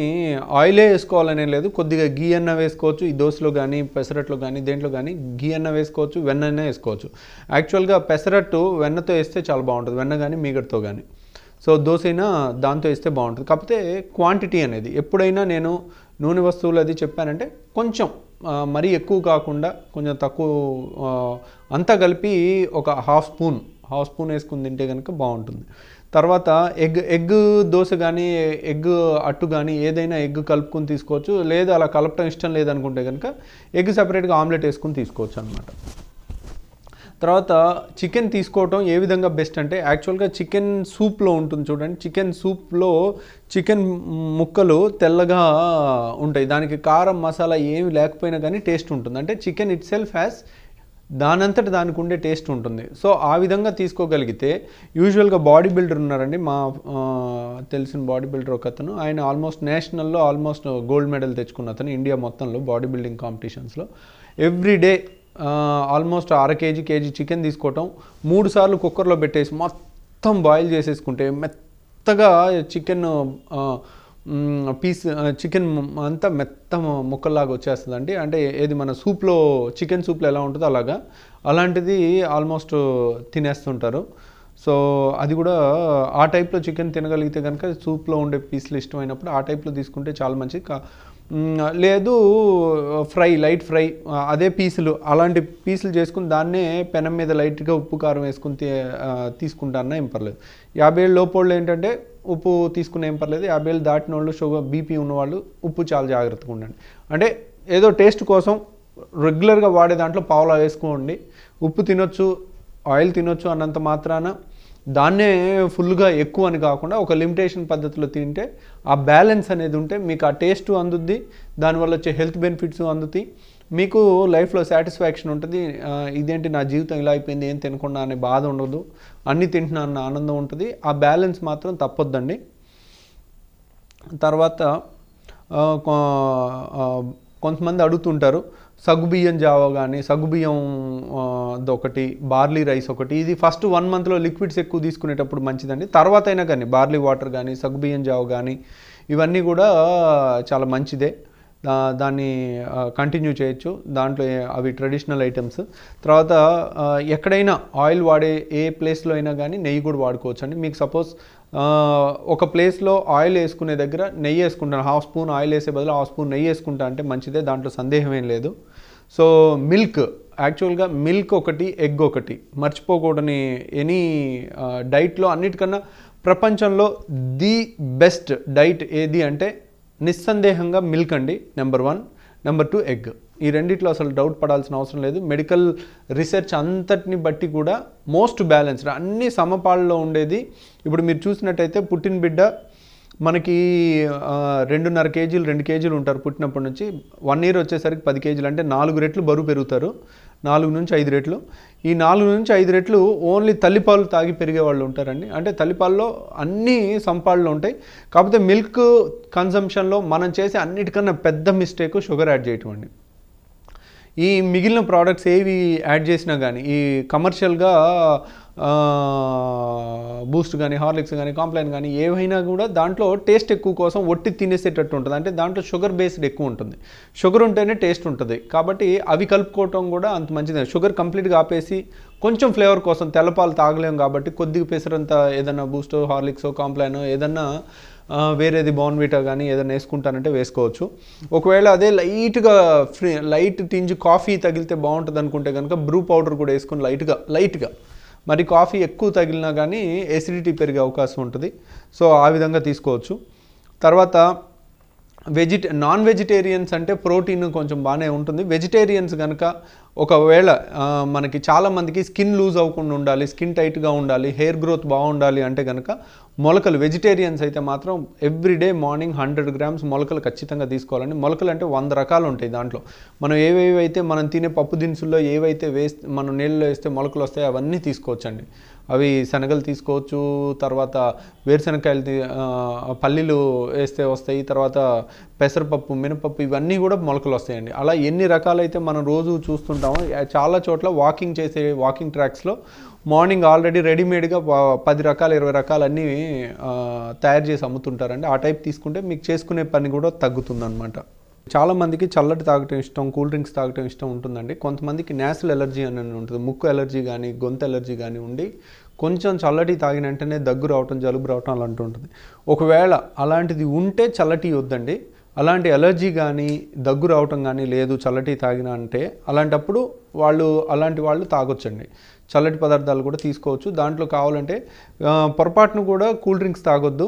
ఆయిలే వేసుకోవాలనే లేదు, కొద్దిగా గీ అన్న వేసుకోవచ్చు. ఈ దోశలో కానీ పెసరట్లో కానీ దేంట్లో కానీ గీ అన్న వేసుకోవచ్చు, వెన్న వేసుకోవచ్చు. యాక్చువల్గా పెసరట్టు వెన్నతో వేస్తే చాలా బాగుంటుంది, వెన్న కానీ మీగడతో కానీ. సో దోశ అయినా దాంతో వేస్తే బాగుంటుంది. కాకపోతే క్వాంటిటీ అనేది ఎప్పుడైనా నేను నూనె వస్తువులు అది చెప్పానంటే కొంచెం మరీ ఎక్కువ కాకుండా కొంచెం తక్కువ, అంతా కలిపి ఒక హాఫ్ స్పూన్ వేసుకుని తింటే కనుక బాగుంటుంది. తర్వాత ఎగ్ దోశ కానీ ఎగ్ అట్టు కానీ ఏదైనా ఎగ్ కలుపుకొని తీసుకోవచ్చు. లేదా అలా కలపటం ఇష్టం లేదనుకుంటే కనుక ఎగ్ సపరేట్గా ఆమ్లెట్ వేసుకొని తీసుకోవచ్చు అనమాట. తర్వాత చికెన్ తీసుకోవటం ఏ విధంగా బెస్ట్ అంటే యాక్చువల్గా చికెన్ సూప్లో ఉంటుంది చూడండి. చికెన్ సూప్లో చికెన్ ముక్కలు తెల్లగా ఉంటాయి, దానికి కారం మసాలా ఏమి లేకపోయినా కానీ టేస్ట్ ఉంటుంది. అంటే చికెన్ ఇట్ సెల్ఫ్ హ్యాస్ దానంతట దానికి ఉండే టేస్ట్ ఉంటుంది. సో ఆ విధంగా తీసుకోగలిగితే యూజువల్గా బాడీ బిల్డర్ ఉన్నారండి, మా తెలిసిన బాడీ బిల్డర్ ఒక అతను, ఆయన ఆల్మోస్ట్ నేషనల్లో ఆల్మోస్ట్ గోల్డ్ మెడల్ తెచ్చుకున్న అతను ఇండియా మొత్తంలో బాడీ బిల్డింగ్ కాంపిటీషన్స్లో. ఎవ్రీడే ఆల్మోస్ట్ కేజీ చికెన్ తీసుకోవటం, 3 సార్లు కుక్కర్లో పెట్టేసి మొత్తం బాయిల్ చేసేసుకుంటే మెత్తగా చికెన్ చికెన్ అంతా మెత్త ముక్కల్లాగా వచ్చేస్తుందండి. అంటే ఏది మన సూప్లో చికెన్ సూప్లో ఎలా ఉంటుందో అలాంటిది ఆల్మోస్ట్ తినేస్తుంటారు. సో అది కూడా ఆ టైప్లో చికెన్ తినగలిగితే కనుక సూప్లో ఉండే పీసులు ఇష్టమైనప్పుడు ఆ టైప్లో తీసుకుంటే చాలా మంచిది. లేదు లైట్ ఫ్రై అదే పీసులు అలాంటి పీసులు చేసుకుని దాన్నే పెనం మీద లైట్గా ఉప్పు కారం వేసుకుని తీసుకుంటారన్నా ఏం పర్లేదు. 50 ఏళ్ళ లోపోళ్ళు ఏంటంటే ఉప్పు తీసుకునే ఏం పర్లేదు, 50 ఏళ్ళు దాటిన వాళ్ళు షుగర్ బీపీ ఉన్నవాళ్ళు ఉప్పు చాలా జాగ్రత్తగా ఉండండి. అంటే ఏదో టేస్ట్ కోసం రెగ్యులర్గా వాడే దాంట్లో పావులా వేసుకోండి. ఉప్పు తినొచ్చు, ఆయిల్ తినొచ్చు అన్నంత మాత్రాన దాన్నే ఫుల్గా ఎక్కువ అని కాకుండా ఒక లిమిటేషన్ పద్ధతిలో తింటే ఆ బ్యాలెన్స్ అనేది ఉంటే మీకు ఆ టేస్ట్ అందుద్ది, దానివల్ల వచ్చే హెల్త్ బెనిఫిట్స్ అందుతాయి, మీకు లైఫ్లో సాటిస్ఫాక్షన్ ఉంటుంది. ఇదేంటి నా జీవితం ఇలా అయిపోయింది ఏం తినకుండా అనే బాధ ఉండదు, అన్నీ తింటున్నా అన్న ఆనందం ఉంటుంది. ఆ బ్యాలెన్స్ మాత్రం తప్పొద్దండి. తర్వాత కొంతమంది అడుగుతుంటారు సగ్గుబియ్యం జావా కానీ సగ్గుబియ్యం ఒకటి, బార్లీ రైస్ ఒకటి. ఇది ఫస్ట్ 1 మంత్లో లిక్విడ్స్ ఎక్కువ తీసుకునేటప్పుడు మంచిదండి. తర్వాత అయినా కానీ బార్లీ వాటర్ కానీ సగ్గుబియ్యం జావ కానీ ఇవన్నీ కూడా చాలా మంచిదే, దాన్ని కంటిన్యూ చేయొచ్చు. దాంట్లో అవి ట్రెడిషనల్ ఐటమ్స్. తర్వాత ఎక్కడైనా ఆయిల్ వాడే ఏ ప్లేస్లో అయినా కానీ నెయ్యి కూడా వాడుకోవచ్చు అండి. మీకు సపోజ్ ఒక ప్లేస్లో ఆయిల్ వేసుకునే దగ్గర నెయ్యి వేసుకుంటాను, హాఫ్ స్పూన్ ఆయిల్ వేసే బదులు హాఫ్ స్పూన్ నెయ్యి వేసుకుంటా అంటే మంచిదే, దాంట్లో సందేహం ఏం లేదు. సో యాక్చువల్గా మిల్క్ ఒకటి, ఎగ్ ఒకటి మర్చిపోకూడని ఎనీ డైట్లో అన్నిటికన్నా ప్రపంచంలో ది బెస్ట్ డైట్ ఏది అంటే నిస్సందేహంగా మిల్క్ అండి, నెంబర్ 1. Number 2 egg. ఈ రెండిట్లో అసలు డౌట్ పడాల్సిన అవసరం లేదు. మెడికల్ రీసెర్చ్ అంతటిని బట్టి కూడా మోస్ట్ బ్యాలెన్స్డ్, అన్ని సమపాళ్ళలో ఉండేది. ఇప్పుడు మీరు చూసినట్టయితే పుట్టిన బిడ్డ మనకి 2.5 కేజీలు 2 కేజీలు ఉంటారు పుట్టినప్పటి నుంచి. 1 ఇయర్ వచ్చేసరికి 10 కేజీలు, అంటే 4 రెట్లు బరువు పెరుగుతారు, 4 నుంచి 5 రెట్లు. ఈ 4 నుంచి 5 రెట్లు ఓన్లీ తల్లిపాలు తాగి పెరిగే వాళ్ళు ఉంటారండి. అంటే తల్లిపాల్లో అన్నీ సంపాళ్ళు ఉంటాయి. కాకపోతే మిల్క్ కన్సంప్షన్లో మనం చేసే అన్నిటికన్నా పెద్ద మిస్టేక్ షుగర్ యాడ్ చేయటం అండి. ఈ మిగిలిన ప్రోడక్ట్స్ ఏవి యాడ్ చేసినా కానీ, ఈ కమర్షియల్గా బూస్ట్ కానీ హార్లిక్స్ కానీ కాంప్లైన్ కానీ ఏవైనా కూడా దాంట్లో టేస్ట్ ఎక్కువ కోసం ఒట్టి తినేసేటట్టు ఉంటుంది. అంటే దాంట్లో షుగర్ బేస్డ్ ఎక్కువ ఉంటుంది, షుగర్ ఉంటేనే టేస్ట్ ఉంటుంది. కాబట్టి అవి కలుపుకోవటం కూడా అంత మంచిది. షుగర్ కంప్లీట్గా ఆపేసి కొంచెం ఫ్లేవర్ కోసం తెల్లపాలు తాగలేము కాబట్టి కొద్దిగా పెసరంత ఏదన్నా బూస్ట్ హార్లిక్స్ కాంప్లైన్ ఏదన్నా వేరేది బోర్న్విటా కానీ ఏదైనా వేసుకుంటానంటే వేసుకోవచ్చు. ఒకవేళ అదే లైట్ టింజ్ కాఫీ తగిలితే బాగుంటుంది అనుకుంటే కనుక బ్రూ పౌడర్ కూడా వేసుకుని లైట్గా మరి కాఫీ ఎక్కువ తగిలినా కానీ ఎసిడిటీ పెరిగే అవకాశం ఉంటుంది. సో ఆ విధంగా తీసుకోవచ్చు. తర్వాత నాన్ వెజిటేరియన్స్ అంటే ప్రోటీన్ కొంచెం బాగానే ఉంటుంది. వెజిటేరియన్స్ కనుక ఒకవేళ మనకి చాలామందికి స్కిన్ లూజ్ అవ్వకుండా ఉండాలి, స్కిన్ టైట్గా ఉండాలి, హెయిర్ గ్రోత్ బాగుండాలి అంటే కనుక మొలకలు, వెజిటేరియన్స్ అయితే మాత్రం ఎవ్రీడే మార్నింగ్ 100 grams మొలకలు ఖచ్చితంగా తీసుకోవాలండి. మొలకలు అంటే 100 రకాలు ఉంటాయి. దాంట్లో మనం ఏవేవైతే మనం తినే పప్పు దినుసుల్లో ఏవైతే మనం నీళ్ళలో వేస్తే మొలకలు వస్తాయో అవన్నీ తీసుకోవచ్చండి. అవి శనగలు తీసుకోవచ్చు, తర్వాత వేరుశనగకాయలు, పల్లీలు వేస్తే వస్తాయి, తర్వాత పెసరపప్పు, మినపప్పు, ఇవన్నీ కూడా మొలకలు వస్తాయండి. అలా ఎన్ని రకాలైతే మనం రోజు చూస్తుంటామో చాలా చోట్ల వాకింగ్ ట్రాక్స్లో మార్నింగ్ ఆల్రెడీ రెడీమేడ్గా 10 రకాలు 20 రకాలు అన్నీ తయారు చేసి అమ్ముతుంటారండి. ఆ టైప్ తీసుకుంటే మీకు చేసుకునే పని కూడా తగ్గుతుందన్నమాట. చాలామందికి చల్లటి తాగటం ఇష్టం, కూల్ డ్రింక్స్ తాగటం ఇష్టం ఉంటుందండి. కొంతమందికి నేసల్ ఎలర్జీ అని ఉంటుంది, ముక్కు ఎలర్జీ కానీ గొంతు ఎలర్జీ కానీ ఉండి కొంచెం చల్లటి తాగిన వెంటనే దగ్గు రావటం, జలుబు రావటం అలాంటి ఉంటుంది. ఒకవేళ అలాంటిది ఉంటే చల్లటి వద్దండి. అలాంటి ఎలర్జీ కానీ దగ్గు రావటం కానీ లేదు చల్లటి తాగిన అంటే అలాంటప్పుడు అలాంటి వాళ్ళు తాగొచ్చండి. చల్లటి పదార్థాలు కూడా తీసుకోవచ్చు. దాంట్లో కావాలంటే పొరపాటును కూడా కూల్ డ్రింక్స్ తాగొద్దు,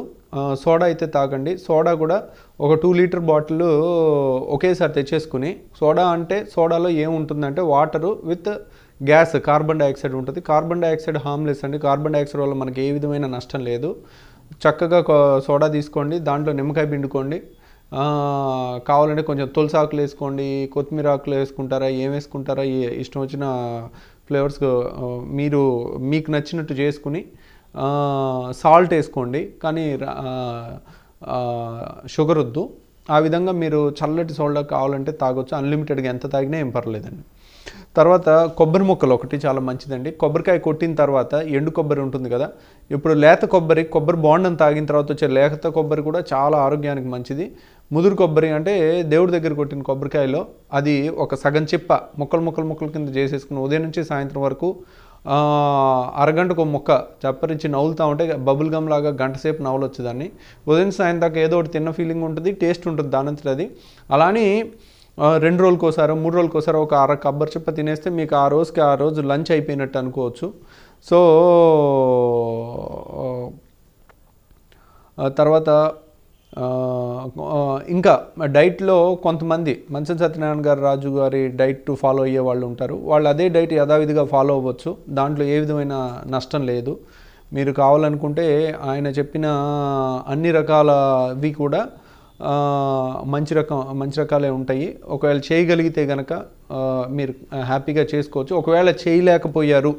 సోడా అయితే తాగండి. సోడా కూడా ఒక 2 లీటర్ బాటిల్ ఒకేసారి తెచ్చేసుకుని, సోడా అంటే సోడాలో ఏముంటుందంటే water with gas, carbon dioxide ఉంటుంది. కార్బన్ డైఆక్సైడ్ హార్మ్లెస్ అండి. కార్బన్ డైఆక్సైడ్ వల్ల మనకి ఏ విధమైన నష్టం లేదు. చక్కగా సోడా తీసుకోండి, దాంట్లో నిమ్మకాయ పిండుకోండి, కావాలంటే కొంచెం తులసి ఆకులు వేసుకోండి, కొత్తిమీర ఆకులు వేసుకుంటారా, ఏం వేసుకుంటారా, ఇష్టం వచ్చిన ఫ్లేవర్స్ మీకు నచ్చినట్టు చేసుకుని సాల్ట్ వేసుకోండి, కానీ షుగర్ వద్దు. ఆ విధంగా మీరు చల్లటి సోడా కావాలంటే తాగొచ్చు. అన్లిమిటెడ్గా ఎంత తాగినా ఏం పర్లేదండి. తర్వాత కొబ్బరి ముక్కలు ఒకటి చాలా మంచిదండి. కొబ్బరికాయ కొట్టిన తర్వాత ఎండు కొబ్బరి ఉంటుంది కదా, ఇప్పుడు లేత కొబ్బరి బోండం తాగిన తర్వాత వచ్చే లేత కొబ్బరి కూడా చాలా ఆరోగ్యానికి మంచిది. ముదురు కొబ్బరి అంటే దేవుడి దగ్గర కొట్టిన కొబ్బరికాయలో అది ఒక సగం చిప్ప ముక్కలు కింద చేసేసుకుని ఉదయం నుంచి సాయంత్రం వరకు అరగంటకు ముక్క చప్పరించి నవ్వులుతూ ఉంటే బబుల్ గమ్ లాగా గంట సేపు నవ్వులొచ్చు. దాన్ని ఉదయం సాయంత్రం దాకా ఏదో ఒకటి తిన్న ఫీలింగ్ ఉంటుంది, టేస్ట్ ఉంటుంది దానంతటి అది. అలానే 2 రోజులకోసారో 3 రోజులకోసారో ఒక కొబ్బరి చిప్ప తినేస్తే మీకు ఆ రోజు లంచ్ అయిపోయినట్టు అనుకోవచ్చు. సో తర్వాత ఇంకా డైట్లో కొంతమంది మంచం సత్యనారాయణ గారు, రాజు గారి డైట్ ఫాలో అయ్యే వాళ్ళు ఉంటారు. వాళ్ళు అదే డైట్ యథావిధిగా ఫాలో అవ్వచ్చు. దాంట్లో ఏ విధమైన నష్టం లేదు. మీరు కావాలనుకుంటే ఆయన చెప్పిన అన్ని రకాలవి కూడా మంచి రకాలే ఉంటాయి. ఒకవేళ చేయగలిగితే కనుక మీరు హ్యాపీగా చేసుకోవచ్చు. ఒకవేళ చేయలేకపోయారు,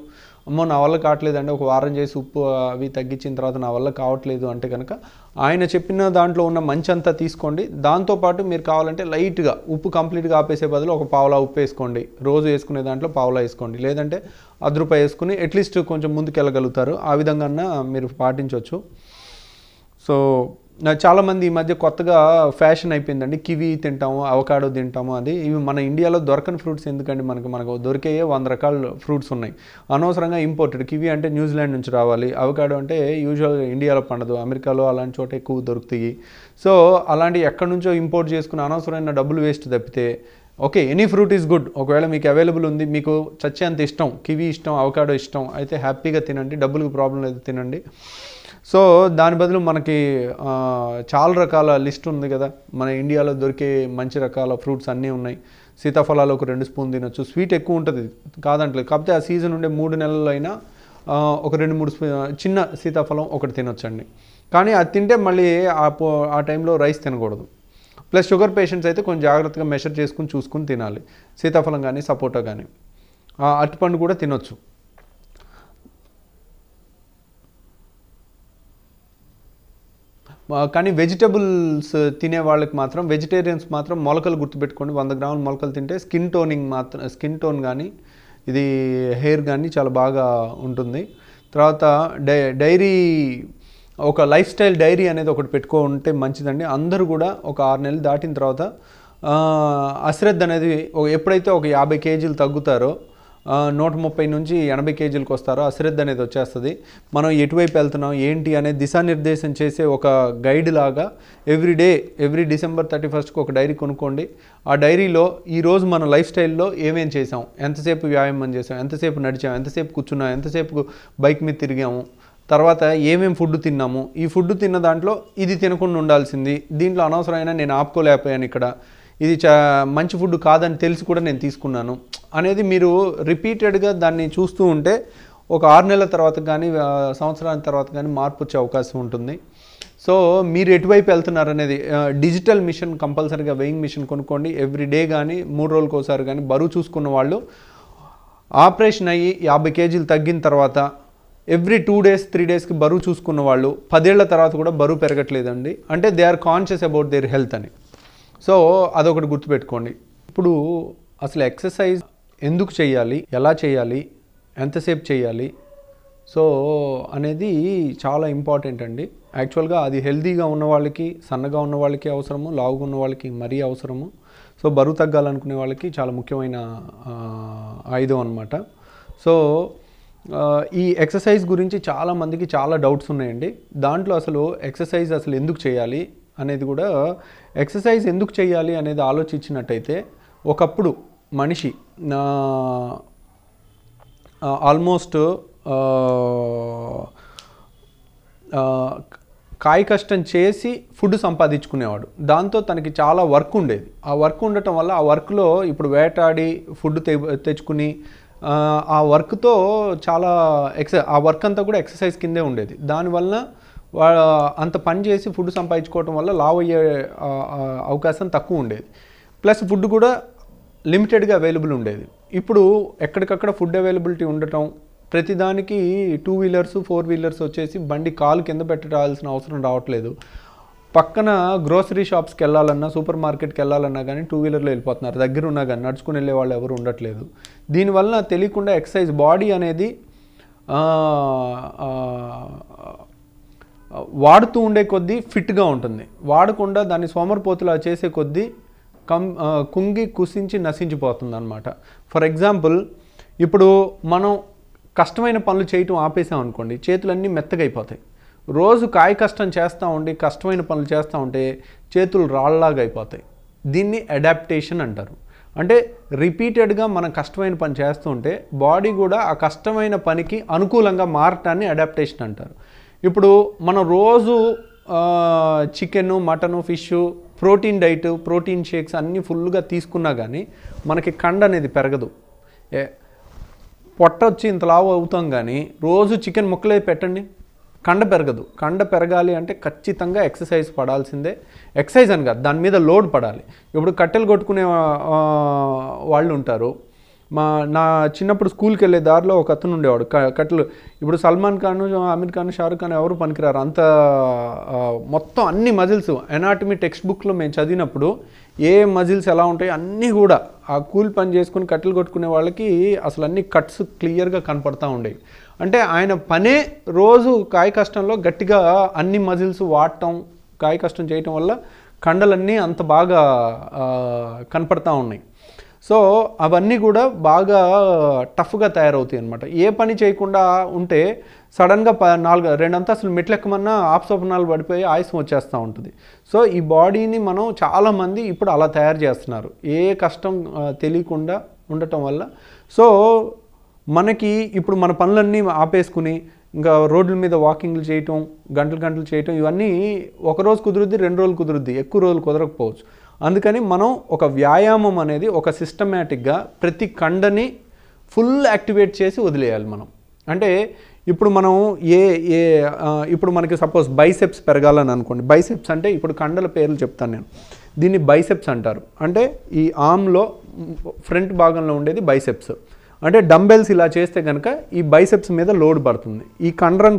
అమ్మో నా వల్ల కావట్లేదండి, ఒక వారం చేసి ఉప్పు అవి తగ్గించిన తర్వాత నా వల్ల కావట్లేదు అంటే కనుక ఆయన చెప్పిన దాంట్లో ఉన్న మంచి అంతా తీసుకోండి. దాంతోపాటు మీరు కావాలంటే లైట్గా ఉప్పు కంప్లీట్గా ఆపేసే బదులు ఒక పావులా ఉప్పు వేసుకోండి. రోజు వేసుకునే దాంట్లో పావులా వేసుకోండి, లేదంటే ₹10 వేసుకుని అట్లీస్ట్ కొంచెం ముందుకు వెళ్ళగలుగుతారు. ఆ విధంగా మీరు పాటించవచ్చు. సో చాలామంది ఈ మధ్య కొత్తగా ఫ్యాషన్ అయిపోయిందండి, కివి తింటాము, అవకాడో తింటాము. అది ఇవి మన ఇండియాలో దొరకని ఫ్రూట్స్ ఎందుకండి, మనకు దొరికే 100 రకాల ఫ్రూట్స్ ఉన్నాయి. అనవసరంగా ఇంపోర్టెడ్. కివి అంటే న్యూజిలాండ్ నుంచి రావాలి, అవకాడో అంటే యూజువల్గా ఇండియాలో పండదు, అమెరికాలో అలాంటి చోట ఎక్కువ దొరుకుతాయి. సో అలాంటి ఎక్కడి నుంచో ఇంపోర్ట్ చేసుకుని అనవసరమైన డబ్బులు వేస్ట్ తప్పితే okay, any fruit is good. ఒకవేళ మీకు అవైలబుల్ ఉంది, మీకు చచ్చేంత ఇష్టం, కివి ఇష్టం, అవకాడో ఇష్టం అయితే హ్యాపీగా తినండి, డబ్బులకు ప్రాబ్లం లేదు, తినండి. సో దాని బదులు మనకి చాలా రకాల లిస్ట్ ఉంది కదా, మన ఇండియాలో దొరికే మంచి రకాల ఫ్రూట్స్ అన్నీ ఉన్నాయి. సీతాఫలాలు ఒక 2 స్పూన్ తినొచ్చు. స్వీట్ ఎక్కువ ఉంటుంది కాదంటలేదు, కాకపోతే ఆ సీజన్ ఉండే 3 నెలల్లో అయినా ఒక 2-3 చిన్న సీతాఫలం ఒకటి తినొచ్చండి. కానీ అది తింటే మళ్ళీ ఆ టైంలో రైస్ తినకూడదు. ప్లస్ షుగర్ పేషెంట్స్ అయితే కొంచెం జాగ్రత్తగా మెషర్ చేసుకుని చూసుకుని తినాలి. సీతాఫలం కానీ సపోటా కానీ, అరటిపండు కూడా తినొచ్చు. కానీ వెజిటబుల్స్ తినే వాళ్ళకి మాత్రం, వెజిటేరియన్స్ మాత్రం మొలకలు గుర్తుపెట్టుకోండి. 100 గ్రాముల మొలకలు తింటే స్కిన్ టోన్ కానీ ఇది హెయిర్ కానీ చాలా బాగా ఉంటుంది. తర్వాత డైరీ, ఒక లైఫ్ స్టైల్ డైరీ అనేది ఒకటి పెట్టుకుంటే మంచిదండి. అందరూ కూడా ఒక 6 నెలలు దాటిన తర్వాత అశ్రద్ధ అనేది ఎప్పుడైతే ఒక 50 కేజీలు తగ్గుతారో 130 నుంచి 80 కేజీలకు వస్తారో అశ్రద్ధ అనేది వచ్చేస్తుంది. మనం ఎటువైపు వెళ్తున్నాం ఏంటి అనేది దిశానిర్దేశం చేసే ఒక గైడ్ లాగా ఎవ్రీ డిసెంబర్ 31st ఒక డైరీ కొనుక్కోండి. ఆ డైరీలో ఈరోజు మన లైఫ్ స్టైల్లో ఏమేం చేసాం, ఎంతసేపు వ్యాయామం చేసాం, ఎంతసేపు నడిచాం, ఎంతసేపు కూర్చున్నాం, ఎంతసేపు బైక్ మీద తిరిగాము, తర్వాత ఏమేమి ఫుడ్ తిన్నాము, ఈ ఫుడ్ తిన్న దాంట్లో ఇది తినకుండా ఉండాల్సింది, దీంట్లో అనవసరమైన నేను ఆపుకోలేకపోయాను, ఇక్కడ ఇది మంచి ఫుడ్ కాదని తెలిసి కూడా నేను తీసుకున్నాను అనేది మీరు రిపీటెడ్గా దాన్ని చూస్తూ ఉంటే ఒక 6 నెలల తర్వాత కానీ సంవత్సరాల తర్వాత కానీ మార్పు వచ్చే అవకాశం ఉంటుంది. సో మీరు ఎటువైపు వెళ్తున్నారు అనేది డిజిటల్ మిషన్ కంపల్సరీగా వెయింగ్ మిషన్ కొనుక్కోండి. ఎవ్రీడే కానీ 3 రోజులకు ఒకసారి కానీ బరువు చూసుకున్న వాళ్ళు ఆపరేషన్ అయ్యి 50 కేజీలు తగ్గిన తర్వాత ఎవ్రీ 2 days 3 daysకి బరువు చూసుకున్న వాళ్ళు 10 ఏళ్ల తర్వాత కూడా బరువు పెరగట్లేదండి. అంటే they are conscious about their health అని. సో అదొకటి గుర్తుపెట్టుకోండి. ఇప్పుడు అసలు ఎక్సర్సైజ్ ఎందుకు చేయాలి, ఎలా చేయాలి, ఎంతసేపు చేయాలి సో అనేది చాలా ఇంపార్టెంట్ అండి. యాక్చువల్గా అది హెల్తీగా ఉన్న వాళ్ళకి, సన్నగా ఉన్న వాళ్ళకి అవసరము, లావుగా ఉన్న వాళ్ళకి మరీ అవసరము. సో బరువు తగ్గాలనుకునే వాళ్ళకి చాలా ముఖ్యమైన ఆయుధం అన్నమాట. సో ఈ ఎక్సర్సైజ్ గురించి చాలామందికి చాలా డౌట్స్ ఉన్నాయండి. దాంట్లో అసలు ఎక్సర్సైజ్ అసలు ఎందుకు చేయాలి అనేది కూడా, ఎక్సర్సైజ్ ఎందుకు చేయాలి అనేది ఆలోచించినట్టయితే ఒకప్పుడు మనిషి ఆల్మోస్ట్ కాయ కష్టం చేసి ఫుడ్ సంపాదించుకునేవాడు. దాంతో తనకి చాలా వర్క్ ఉండేది. ఆ వర్క్ ఉండటం వల్ల ఆ వర్క్లో ఇప్పుడు వేటాడి ఫుడ్ తెచ్చుకుని ఆ వర్క్తో చాలా ఆ వర్క్ అంతా కూడా ఎక్సర్సైజ్ కిందే ఉండేది. దానివల్ల అంత పని చేసి ఫుడ్ సంపాదించుకోవటం వల్ల లావ్ అయ్యే అవకాశం తక్కువ ఉండేది. ప్లస్ ఫుడ్ కూడా లిమిటెడ్గా అవైలబుల్ ఉండేది. ఇప్పుడు ఎక్కడికక్కడ ఫుడ్ అవైలబిలిటీ ఉండటం, ప్రతిదానికి 2 wheelers 4 wheelers వచ్చేసి బండి కాలు కింద పెట్టాల్సిన అవసరం రావట్లేదు. పక్కన గ్రోసరీ షాప్స్కి వెళ్ళాలన్నా, సూపర్ మార్కెట్కి వెళ్ళాలన్నా కానీ 2 wheelerలో వెళ్ళిపోతున్నారు. దగ్గర ఉన్నా కానీ నడుచుకుని వెళ్ళే వాళ్ళు ఎవరు ఉండట్లేదు. దీనివల్ల తెలియకుండా ఎక్సర్సైజ్ బాడీ అనేది వాడుతూ ఉండే కొద్దీ ఫిట్గా ఉంటుంది. వాడకుండా దాన్ని సోమరిపోతులా చేసే కొద్దీ కుంగి కుసించి నశించిపోతుంది అన్నమాట. ఫర్ ఎగ్జాంపుల్ ఇప్పుడు మనం కష్టమైన పనులు చేయటం ఆపేసాం అనుకోండి, చేతులన్నీ మెత్తగా అయిపోతాయి. రోజు కాయ కష్టం చేస్తూ ఉండి కష్టమైన పనులు చేస్తూ ఉంటే చేతులు రాళ్ళలాగా అయిపోతాయి. దీన్ని అడాప్టేషన్ అంటారు. అంటే రిపీటెడ్గా మనం కష్టమైన పని చేస్తూ ఉంటే బాడీ కూడా ఆ కష్టమైన పనికి అనుకూలంగా మారటాన్ని అడాప్టేషన్ అంటారు. ఇప్పుడు మనం రోజు chicken, mutton, fish, protein diet, protein shakes అన్నీ ఫుల్గా తీసుకున్నా కానీ మనకి కండ అనేది పెరగదు. పొట్ట వచ్చి ఇంత లావు అవుతాం కానీ రోజు చికెన్ ముక్కలే పెట్టండి, కండ పెరగదు. కండ పెరగాలి అంటే ఖచ్చితంగా ఎక్సర్సైజ్ పడాల్సిందే. ఎక్సర్సైజ్ అని కాదు, దాని మీద లోడ్ పడాలి. ఇప్పుడు కట్టెలు కొట్టుకునే వాళ్ళు ఉంటారు. నా చిన్నప్పుడు స్కూల్కి వెళ్ళే దారిలో ఒక అతను ఉండేవాడు కట్టెలు. ఇప్పుడు సల్మాన్ ఖాన్, ఆమిర్ ఖాన్, షారుఖ్ ఖాన్ ఎవరు పనికిరారు. అంత మొత్తం అన్ని మజిల్స్ ఎనాటమీ టెక్స్ట్ బుక్లో మేము చదివినప్పుడు ఏ మజిల్స్ ఎలా ఉంటాయి అన్నీ కూడా ఆ కూలి పని చేసుకుని కట్టెలు కొట్టుకునే వాళ్ళకి అసలు అన్ని కట్స్ క్లియర్గా కనపడతా ఉండేవి. అంటే ఆయన పనే రోజు కాయ కష్టంలో గట్టిగా అన్ని మజిల్స్ వాడటం, కాయ కష్టం చేయటం వల్ల కండలన్నీ అంత బాగా కనపడతా ఉన్నాయి. సో అవన్నీ కూడా బాగా టఫ్గా తయారవుతాయి అన్నమాట. ఏ పని చేయకుండా ఉంటే సడన్గా 2 అంతస్తులు మెట్లు ఎక్కమన్నా ఆప్సోపనాలు పడిపోయి ఆయుసం వచ్చేస్తూ ఉంటుంది. సో ఈ బాడీని మనం చాలామంది ఇప్పుడు అలా తయారు చేస్తున్నారు, ఏ కష్టం తెలియకుండా ఉండటం వల్ల. సో మనకి ఇప్పుడు మన పనులన్నీ ఆపేసుకుని ఇంకా రోడ్ల మీద వాకింగ్లు చేయటం, గంటలు చేయటం, ఇవన్నీ ఒకరోజు కుదురుద్ది, 2 రోజులు కుదురుద్ది, ఎక్కువ రోజులు కుదరకపోవచ్చు. అందుకని మనం ఒక వ్యాయామం అనేది ఒక సిస్టమేటిక్గా ప్రతి కండని ఫుల్ యాక్టివేట్ చేసి వదిలేయాలి మనం. అంటే ఇప్పుడు మనం ఇప్పుడు మనకి సపోజ్ బైసెప్స్ పెరగాలని అనుకోండి. బైసెప్స్ అంటే ఇప్పుడు కండల పేర్లు చెప్తాను నేను. దీన్ని బైసెప్స్ అంటారు. అంటే ఈ ఆర్మ్లో ఫ్రంట్ భాగంలో ఉండేది బైసెప్స్. అంటే డంబెల్స్ ఇలా చేస్తే కనుక ఈ బైసెప్స్ మీద లోడ్ పడుతుంది. ఈ కండరం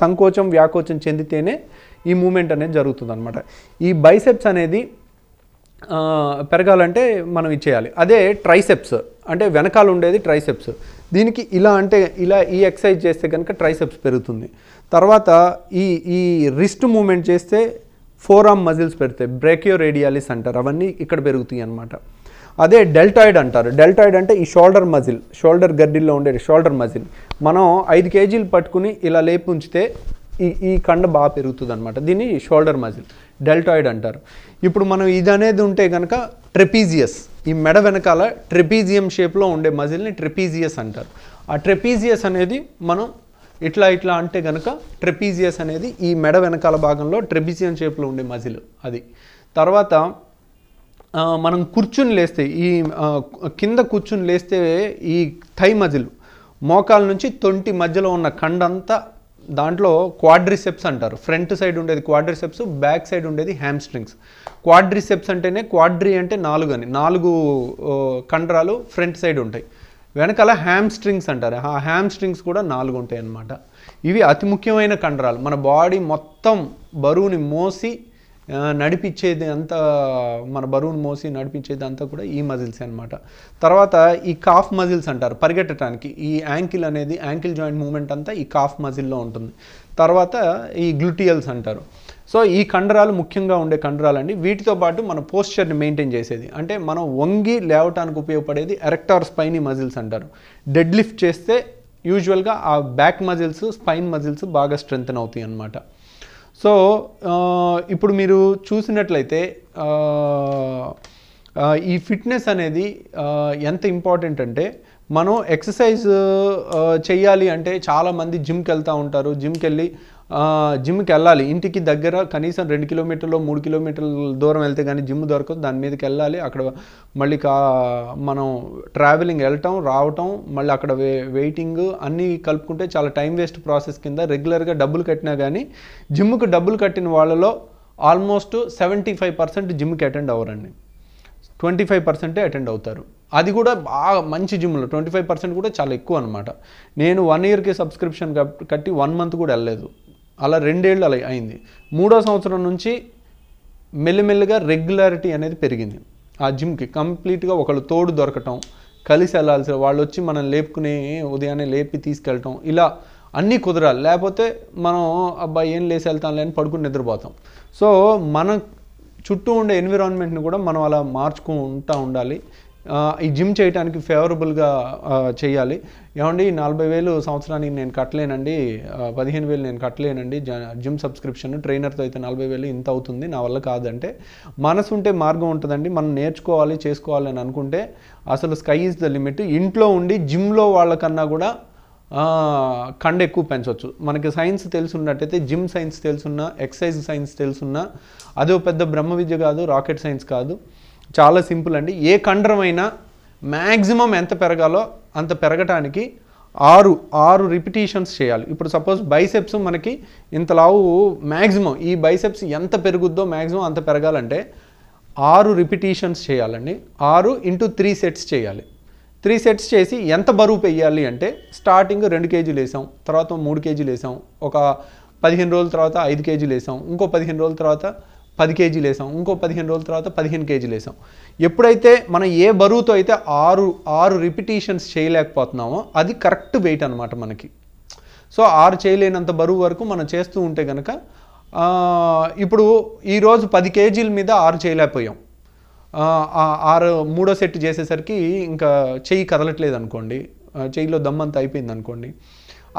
సంకోచం వ్యాకోచం చెందితేనే ఈ మూమెంట్ అనేది జరుగుతుంది అనమాట. ఈ బైసెప్స్ అనేది పెరగాలంటే మనం ఇచ్చేయాలి. అదే ట్రైసెప్స్ అంటే వెనకాల ఉండేది ట్రైసెప్స్. దీనికి ఇలా ఈ ఎక్సర్సైజ్ చేస్తే కనుక ట్రైసెప్స్ పెరుగుతుంది. తర్వాత ఈ రిస్ట్ మూమెంట్ చేస్తే 4 ఆర్మ్ మజిల్స్ పెడతాయి, బ్రేకియో రేడియాలిస్ అంటారు. అవన్నీ ఇక్కడ పెరుగుతాయి అన్నమాట. అదే డెల్టాయిడ్ అంటారు. డెల్టాయిడ్ అంటే ఈ షోల్డర్ మజిల్, షోల్డర్ గడ్డిల్లో ఉండే షోల్డర్ మజిల్ మనం 5 కేజీలు పట్టుకుని ఇలా లేపి ఉంచితే ఈ కండ బాగా పెరుగుతుంది అనమాట. దీన్ని షోల్డర్ మజిల్ డెల్టాయిడ్ అంటారు. ఇప్పుడు మనం ఇది అనేది ఉంటే కనుక ట్రెపీజియస్, ఈ మెడ వెనకాల ట్రెపీజియం షేప్లో ఉండే మజిల్ని ట్రెపీజియస్ అంటారు. ఆ ట్రెపీజియస్ అనేది మనం ఇట్లా అంటే కనుక ట్రెపీజియస్ అనేది ఈ మెడ వెనకాల భాగంలో ట్రెపీజియం షేప్లో ఉండే మజిల్ అది. తర్వాత మనం కూర్చుని లేస్తే ఈ కింద కూర్చుని లేస్తే ఈ థై మజిల్ మోకాల నుంచి తొంటి మధ్యలో ఉన్న కండంతా దాంట్లో క్వాడ్రిసెప్స్ అంటారు. ఫ్రంట్ సైడ్ ఉండేది క్వాడ్రిసెప్స్, బ్యాక్ సైడ్ ఉండేది హ్యామ్స్ట్రింగ్స్. క్వాడ్రిసెప్స్ అంటేనే క్వాడ్రి అంటే 4 అని 4 కండరాలు ఫ్రంట్ సైడ్ ఉంటాయి. వెనకాల హ్యామ్స్ట్రింగ్స్ అంటారు. ఆ హ్యామ్స్ట్రింగ్స్ కూడా 4 ఉంటాయి అన్నమాట. ఇవి అతి ముఖ్యమైన కండరాలు. మన బాడీ మొత్తం బరువుని మోసి నడిపించేది అంతా, మన బరువును మోసి నడిపించేది అంతా కూడా ఈ మజిల్స్ అనమాట. తర్వాత ఈ కాఫ్ మజిల్స్ అంటారు పరిగెట్టడానికి. ఈ యాంకిల్ అనేది యాంకిల్ జాయింట్ మూమెంట్ అంతా ఈ కాఫ్ మజిల్లో ఉంటుంది. తర్వాత ఈ గ్లూటియల్స్ అంటారు. సో ఈ కండరాలు ముఖ్యంగా ఉండే కండరాలండి. వీటితో పాటు మన పోస్చర్ని మెయింటైన్ చేసేది, అంటే మనం వంగి లేవటానికి ఉపయోగపడేది ఎరెక్టార్ స్పైనీ మజిల్స్ అంటారు. డెడ్ లిఫ్ట్ చేస్తే యూజువల్గా ఆ బ్యాక్ మజిల్స్, స్పైన్ మజిల్స్ బాగా స్ట్రెంగ్తన్ అవుతాయి అన్నమాట. సో ఇప్పుడు మీరు చూసినట్లయితే ఈ ఫిట్నెస్ అనేది ఎంత ఇంపార్టెంట్ అంటే, మనం ఎక్సర్సైజ్ చేయాలి అంటే చాలామంది జిమ్కి వెళ్తూ ఉంటారు. జిమ్కి వెళ్ళాలి, ఇంటికి దగ్గర కనీసం 2 కిలోమీటర్లు 3 కిలోమీటర్ల దూరం వెళ్తే కానీ జిమ్ దొరకదు. దాని మీదకి వెళ్ళాలి, అక్కడ మళ్ళీ మనం ట్రావెలింగ్ వెళ్ళటం రావటం, మళ్ళీ అక్కడ వెయిటింగ్ అన్నీ కలుపుకుంటే చాలా టైం వేస్ట్ ప్రాసెస్ కింద. రెగ్యులర్గా డబ్బులు కట్టినా కానీ జిమ్కి డబ్బులు కట్టిన వాళ్ళలో ఆల్మోస్ట్ 75% జిమ్కి అటెండ్ అవ్వరండి. 25% అటెండ్ అవుతారు. అది కూడా బాగా మంచి జిమ్లో 25% కూడా చాలా ఎక్కువ అనమాట. నేను 1 ఇయర్కి సబ్స్క్రిప్షన్ కట్టి 1 మంత్ కూడా వెళ్ళలేదు. అలా 2 ఏళ్ళు అలా అయింది. 3వ సంవత్సరం నుంచి మెల్లిమెల్లిగా రెగ్యులారిటీ అనేది పెరిగింది ఆ జిమ్కి. కంప్లీట్గా ఒకళ్ళు తోడు దొరకటం, కలిసి వెళ్ళాల్సిన వాళ్ళు వచ్చి మనం లేపుకుని ఉదయాన్నే లేపి తీసుకెళ్ళటం, ఇలా అన్నీ కుదరాలి. లేకపోతే మనం అబ్బాయి ఏం లేసి వెళ్తాంలే అని పడుకుని నిద్రపోతాం. సో మన చుట్టూ ఉండే ఎన్విరాన్మెంట్ని కూడా మనం అలా మార్చుకుంటూ ఉండాలి. ఈ జిమ్ చేయడానికి ఫేవరబుల్గా చేయాలి. ఏమండి 40,000 సంవత్సరానికి నేను కట్టలేనండి, 15,000 నేను కట్టలేనండి జిమ్ సబ్స్క్రిప్షన్, ట్రైనర్తో అయితే 40,000 ఇంత అవుతుంది, నా వల్ల కాదంటే, మనసు ఉంటే మార్గం ఉంటుందండి. మనం నేర్చుకోవాలి, చేసుకోవాలి అని అనుకుంటే అసలు స్కై ఈజ్ ద లిమిట్. ఇంట్లో ఉండి జిమ్లో వాళ్ళకన్నా కూడా కండ ఎక్కువ పెంచవచ్చు. మనకి సైన్స్ తెలుసున్నట్టయితే, జిమ్ సైన్స్ తెలుసున్నా, ఎక్సర్సైజ్ సైన్స్ తెలుసున్నా అదో పెద్ద బ్రహ్మ విద్య కాదు, రాకెట్ సైన్స్ కాదు, చాలా సింపుల్ అండి. ఏ కండరమైనా మ్యాక్సిమం ఎంత పెరగాలో అంత పెరగటానికి 6 రిపిటీషన్స్ చేయాలి. ఇప్పుడు సపోజ్ బైసెప్స్ మనకి ఇంత లావు, మ్యాక్సిమం ఈ బైసెప్స్ ఎంత పెరుగుద్దో మ్యాక్సిమం అంత పెరగాలంటే 6 రిపిటీషన్స్ చేయాలండి. 6 × 3 సెట్స్ చేయాలి. 3 సెట్స్ చేసి ఎంత బరువు పెయ్యాలి అంటే, స్టార్టింగ్ 2 కేజీలు వేసాం, తర్వాత 3 కేజీలు వేసాం, ఒక 15 రోజుల తర్వాత 5 కేజీలు వేసాం, ఇంకో 15 రోజుల తర్వాత 10 కేజీలు వేసాం, ఇంకో 15 రోజుల తర్వాత 15 కేజీలు వేసాం. ఎప్పుడైతే మనం ఏ బరువుతో అయితే 6 రిపిటీషన్స్ చేయలేకపోతున్నామో అది కరెక్ట్ వెయిట్ అనమాట మనకి. సో 6 చేయలేనంత బరువు వరకు మనం చేస్తూ ఉంటే కనుక, ఇప్పుడు ఈరోజు 10 కేజీల మీద 6 చేయలేకపోయాం, 3వ సెట్ చేసేసరికి ఇంకా చెయ్యి కదలట్లేదు అనుకోండి, చెయ్యిలో దమ్మంతా అయిపోయింది అనుకోండి.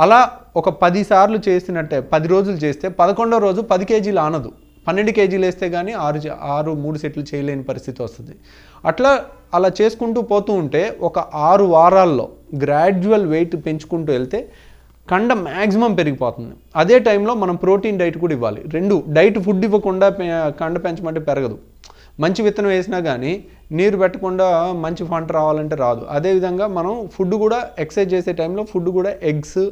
అలా ఒక 10 సార్లు చేసినట్టే 10 రోజులు చేస్తే 11వ రోజు 10 కేజీలు ఆనదు, 12 కేజీలు వేస్తే కానీ 3 సెట్లు చేయలేని పరిస్థితి వస్తుంది. అలా చేసుకుంటూ పోతూ ఉంటే ఒక 6 వారాల్లో గ్రాడ్యువల్ వెయిట్ పెంచుకుంటూ వెళ్తే కండ మ్యాక్సిమం పెరిగిపోతుంది. అదే టైంలో మనం ప్రోటీన్ డైట్ కూడా ఇవ్వాలి. 2 డైట్ ఫుడ్ ఇవ్వకుండా కండ పెంచమంటే పెరగదు. మంచి విత్తనం వేసినా కానీ నీరు పెట్టకుండా మంచి పంట రావాలంటే రాదు. అదేవిధంగా మనం ఫుడ్ కూడా ఎక్సర్సైజ్ చేసే టైంలో ఫుడ్ కూడా ఎగ్స్,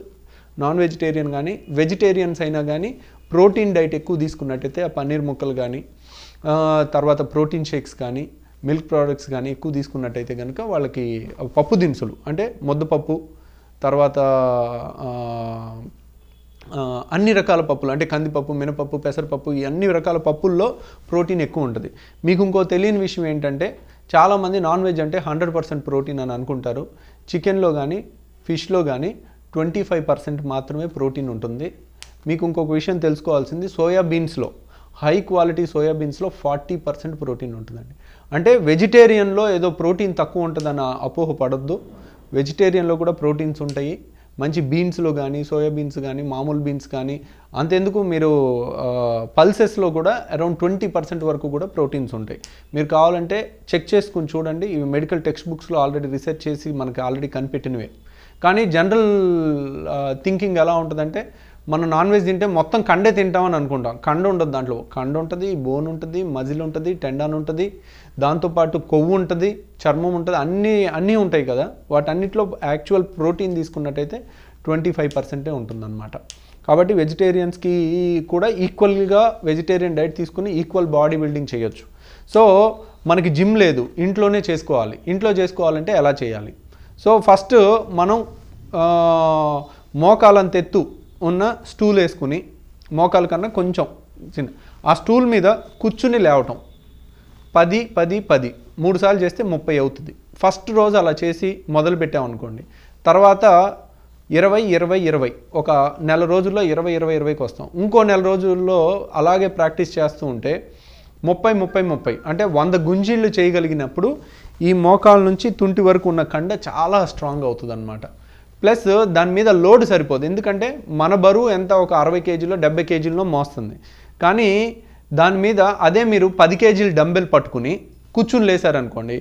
నాన్ వెజిటేరియన్ కానీ వెజిటేరియన్స్ అయినా కానీ ప్రోటీన్ డైట్ ఎక్కువ తీసుకున్నట్టయితే, ఆ పన్నీర్ ముక్కలు కానీ తర్వాత ప్రోటీన్ షేక్స్ కానీ మిల్క్ ప్రోడక్ట్స్ కానీ ఎక్కువ తీసుకున్నట్టయితే కనుక వాళ్ళకి పప్పు దినుసులు అంటే ముద్దపప్పు, తర్వాత అన్ని రకాల పప్పులు అంటే కందిపప్పు, మినపప్పు, పెసరపప్పు, ఈ అన్ని రకాల పప్పుల్లో ప్రోటీన్ ఎక్కువ ఉంటుంది. మీకు ఇంకో తెలియని విషయం ఏంటంటే, చాలామంది నాన్ వెజ్ అంటే 100% ప్రోటీన్ అని అనుకుంటారు. చికెన్లో కానీ ఫిష్లో కానీ 25% మాత్రమే ప్రోటీన్ ఉంటుంది. మీకు ఇంకొక విషయం తెలుసుకోవాల్సింది, సోయాబీన్స్లో హై క్వాలిటీ సోయాబీన్స్లో 40% ప్రోటీన్ ఉంటుందండి. అంటే వెజిటేరియన్లో ఏదో ప్రోటీన్ తక్కువ ఉంటుందన్న అపోహ పడొద్దు. వెజిటేరియన్లో కూడా ప్రోటీన్స్ ఉంటాయి. మంచి బీన్స్లో కానీ, సోయా బీన్స్ కానీ, మామూలు బీన్స్ కానీ, అంతెందుకు మీరు పల్సెస్లో కూడా అరౌండ్ 20% వరకు కూడా ప్రోటీన్స్ ఉంటాయి. మీరు కావాలంటే చెక్ చేసుకుని చూడండి. ఇవి మెడికల్ టెక్స్ట్ బుక్స్లో ఆల్రెడీ రీసెర్చ్ చేసి మనకి ఆల్రెడీ కనిపెట్టినవే. కానీ జనరల్ థింకింగ్ ఎలా ఉంటుందంటే, మనం నాన్ వెజ్ తింటే మొత్తం కండే తింటామని అనుకుంటాం. కండ ఉండదు, దాంట్లో కండ ఉంటుంది, బోన్ ఉంటుంది, మజిల్ ఉంటుంది, టెండాన్ ఉంటుంది, దాంతోపాటు కొవ్వు ఉంటుంది, చర్మం ఉంటుంది, అన్నీ ఉంటాయి కదా. వాటన్నిటిలో యాక్చువల్ ప్రోటీన్ తీసుకున్నట్టయితే 25% ఉంటుందన్నమాట. కాబట్టి వెజిటేరియన్స్కి కూడా ఈక్వల్గా వెజిటేరియన్ డైట్ తీసుకుని ఈక్వల్ బాడీ బిల్డింగ్ చేయొచ్చు. సో మనకి జిమ్ లేదు, ఇంట్లోనే చేసుకోవాలి. ఇంట్లో చేసుకోవాలంటే ఎలా చేయాలి? సో ఫస్ట్ మనం మోకాలంత ఎత్తు ఉన్న స్టూల్ వేసుకుని, మోకాల కన్నా కొంచెం చిన్న, ఆ స్టూల్ మీద కూర్చుని లేవటం 10 10 10 3 సార్లు చేస్తే 30 అవుతుంది. ఫస్ట్ రోజు అలా చేసి మొదలు పెట్టామనుకోండి, తర్వాత 20 20 20 ఒక నెల రోజుల్లో 20 20 20కి వస్తాం. ఇంకో నెల రోజుల్లో అలాగే ప్రాక్టీస్ చేస్తూ ఉంటే 30 30 30 అంటే 100 గుంజీళ్ళు చేయగలిగినప్పుడు ఈ మోకాల నుంచి తుంటి వరకు ఉన్న కండ చాలా స్ట్రాంగ్ అవుతుంది అన్నమాట. ప్లస్ దాని మీద లోడ్ సరిపోదు. ఎందుకంటే మన బరువు ఎంత, ఒక 60 కేజీలో 70 కేజీల్లో మోస్తుంది. కానీ దాని మీద అదే మీరు 10 కేజీలు డంబెల్ పట్టుకుని కూర్చుని లేసారనుకోండి,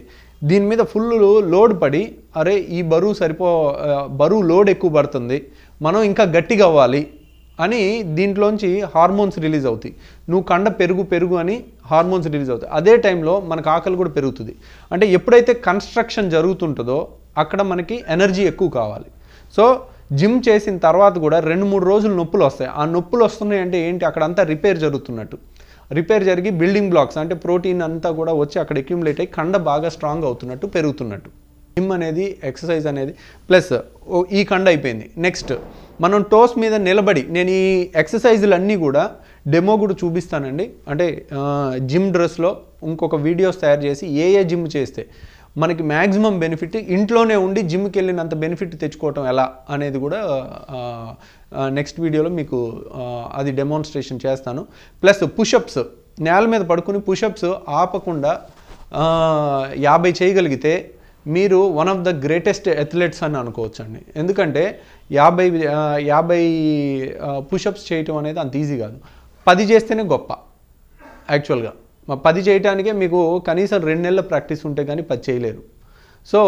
దీని మీద ఫుల్ లోడ్ పడి, అరే ఈ బరువు లోడ్ ఎక్కువ పడుతుంది, మనం ఇంకా గట్టిగా అవ్వాలి అని దీంట్లోంచి హార్మోన్స్ రిలీజ్ అవుతాయి. నువ్వు కండ పెరుగు అని హార్మోన్స్ రిలీజ్ అవుతాయి. అదే టైంలో మనకు ఆకలి కూడా పెరుగుతుంది. అంటే ఎప్పుడైతే కన్స్ట్రక్షన్ జరుగుతుంటుందో అక్కడ మనకి ఎనర్జీ ఎక్కువ కావాలి. సో జిమ్ చేసిన తర్వాత కూడా 2-3 రోజులు నొప్పులు వస్తాయి. ఆ నొప్పులు వస్తున్నాయి అంటే ఏంటి, అక్కడంతా రిపేర్ జరుగుతున్నట్టు. రిపేర్ జరిగి బిల్డింగ్ బ్లాక్స్ అంటే ప్రోటీన్ అంతా కూడా వచ్చి అక్కడ అక్యుములేట్ అయ్యి కండ బాగా స్ట్రాంగ్ అవుతున్నట్టు, పెరుగుతున్నట్టు. జిమ్ అనేది, ఎక్సర్సైజ్ అనేది ప్లస్ ఈ కండ అయిపోయింది. నెక్స్ట్ మనం టోస్ మీద నిలబడి, నేను ఈ ఎక్సర్సైజులు అన్నీ కూడా డెమో కూడా చూపిస్తానండి. అంటే జిమ్ డ్రెస్లో ఇంకొక వీడియోస్ తయారు చేసి ఏ జిమ్ చేస్తే మనకి మ్యాక్సిమం బెనిఫిట్, ఇంట్లోనే ఉండి జిమ్కి వెళ్ళినంత బెనిఫిట్ తెచ్చుకోవటం ఎలా అనేది కూడా నెక్స్ట్ వీడియోలో మీకు అది డెమాన్స్ట్రేషన్ చేస్తాను. ప్లస్ పుషప్స్, నేల మీద పడుకుని పుషప్స్ ఆపకుండా 50 చేయగలిగితే మీరు one of the greatest athletes అని అనుకోవచ్చండి. ఎందుకంటే 50 పుషప్స్ చేయటం అనేది అంత ఈజీ కాదు. 10 చేస్తేనే గొప్ప. యాక్చువల్గా 10 చేయటానికే మీకు కనీసం 2 నెలల ప్రాక్టీస్ ఉంటే కానీ 10 చేయలేరు. సో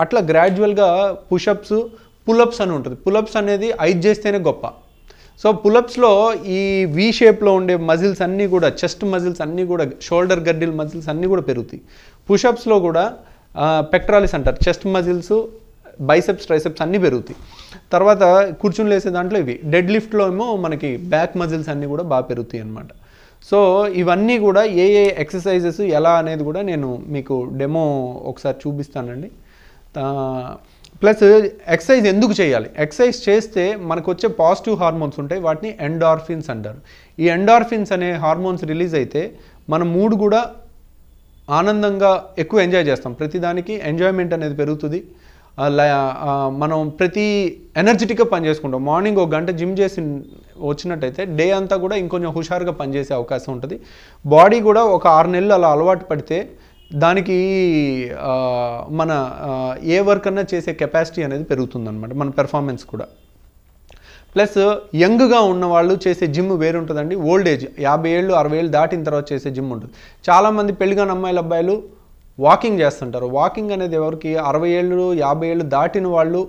అట్లా గ్రాడ్యువల్గా పుషప్స్, పులప్స్ అని ఉంటుంది. పులప్స్ అనేది 5 చేస్తేనే గొప్ప. సో పులప్స్లో ఈ వి షేప్లో ఉండే మజిల్స్ అన్నీ కూడా, చెస్ట్ మజిల్స్ అన్నీ కూడా, షోల్డర్ గడ్డిల్ మజిల్స్ అన్నీ కూడా పెరుగుతాయి. పుషప్స్లో కూడా పెక్ట్రాలిస్ అంటారు, చెస్ట్ మజిల్స్, బైసెప్స్, ట్రైసెప్స్ అన్నీ పెరుగుతాయి. తర్వాత కూర్చుని లేసే దాంట్లో ఇవి. డెడ్ లిఫ్ట్లో ఏమో మనకి బ్యాక్ మజిల్స్ అన్నీ కూడా బాగా పెరుగుతాయి అన్నమాట. సో ఇవన్నీ కూడా ఏ ఎక్సర్సైజెస్ ఎలా అనేది కూడా నేను మీకు డెమో ఒకసారి చూపిస్తానండి. ప్లస్ ఎక్సర్సైజ్ ఎందుకు చేయాలి, ఎక్సర్సైజ్ చేస్తే మనకు వచ్చే పాజిటివ్ హార్మోన్స్ ఉంటాయి, వాటిని ఎండార్ఫిన్స్ అంటారు. ఈ ఎండార్ఫిన్స్ అనే హార్మోన్స్ రిలీజ్ అయితే మన మూడ్ కూడా ఆనందంగా ఎక్కువ ఎంజాయ్ చేస్తాం. ప్రతిదానికి ఎంజాయ్మెంట్ అనేది పెరుగుతుంది. మనం ప్రతి ఎనర్జెటిక్గా పని చేసుకుంటాం. మార్నింగ్ 1 గంట జిమ్ చేసి వచ్చినట్టయితే డే అంతా కూడా ఇంకొంచెం హుషారుగా పనిచేసే అవకాశం ఉంటుంది. బాడీ కూడా ఒక 6 నెలలు అలా అలవాటు పడితే దానికి మన ఏ వర్క్ అన్నా చేసే కెపాసిటీ అనేది పెరుగుతుందన్నమాట, మన పెర్ఫార్మెన్స్ కూడా. ప్లస్ యంగ్గా ఉన్న వాళ్ళు చేసే జిమ్ వేరు ఉంటుందండి. ఓల్డ్ ఏజ్ 50 ఏళ్ళు 60 ఏళ్ళు దాటిన తర్వాత చేసే జిమ్ ఉంటుంది. చాలామంది పెళ్ళిగాని అమ్మాయిలు, అబ్బాయిలు వాకింగ్ చేస్తుంటారు. వాకింగ్ అనేది ఎవరికి, 60 ఏళ్ళు 50 ఏళ్ళు దాటిన వాళ్ళు,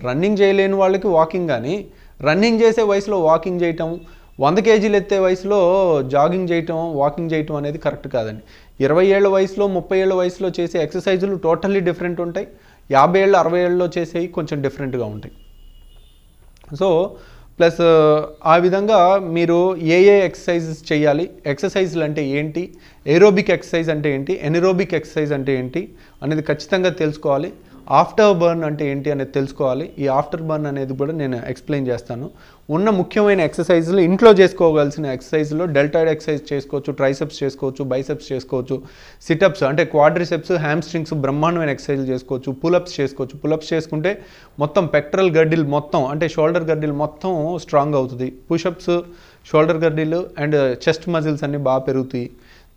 రన్నింగ్ చేయలేని వాళ్ళకి వాకింగ్. కానీ రన్నింగ్ చేసే వయసులో వాకింగ్ చేయటం, 100 కేజీలు ఎత్తే వయసులో జాగింగ్ చేయటం, వాకింగ్ చేయటం అనేది కరెక్ట్ కాదండి. 20 ఏళ్ళ వయసులో 30 ఏళ్ళ వయసులో చేసే ఎక్సర్సైజులు టోటల్లీ డిఫరెంట్ ఉంటాయి. 50 ఏళ్ళు 60 ఏళ్ళలో చేసేవి కొంచెం డిఫరెంట్గా ఉంటాయి. సో ప్లస్ ఆ విధంగా మీరు ఏ ఎక్సర్సైజెస్ చేయాలి, ఎక్సర్సైజులు అంటే ఏంటి, ఏరోబిక్ ఎక్సర్సైజ్ అంటే ఏంటి, ఎనరోబిక్ ఎక్సర్సైజ్ అంటే ఏంటి అనేది ఖచ్చితంగా తెలుసుకోవాలి. ఆఫ్టర్ బర్న్ అంటే ఏంటి అనేది తెలుసుకోవాలి. ఈ ఆఫ్టర్ బర్న్ అనేది కూడా నేను ఎక్స్ప్లెయిన్ చేస్తాను. ఉన్న ముఖ్యమైన ఎక్సర్సైజులు, ఇంట్లో చేసుకోగలిసిన ఎక్సర్సైజులో డెల్టాయిడ్ ఎక్సర్సైజ్ చేసుకోవచ్చు, ట్రైసెప్స్ చేసుకోవచ్చు, బైసెప్స్ చేసుకోవచ్చు, సిటప్స్ అంటే క్వాడ్రిసెప్స్, హ్యామ్స్ట్రింగ్స్ బ్రహ్మాండమైన ఎక్సర్సైజ్ చేసుకోవచ్చు, పులప్స్ చేసుకోవచ్చు. పులప్స్ చేసుకుంటే మొత్తం పెక్టరల్ గడ్డిల్ మొత్తం అంటే షోల్డర్ గడ్డిల్ మొత్తం స్ట్రాంగ్ అవుతుంది. Pushups, shoulder girdle and chest muscles అన్నీ బాగా పెరుగుతాయి.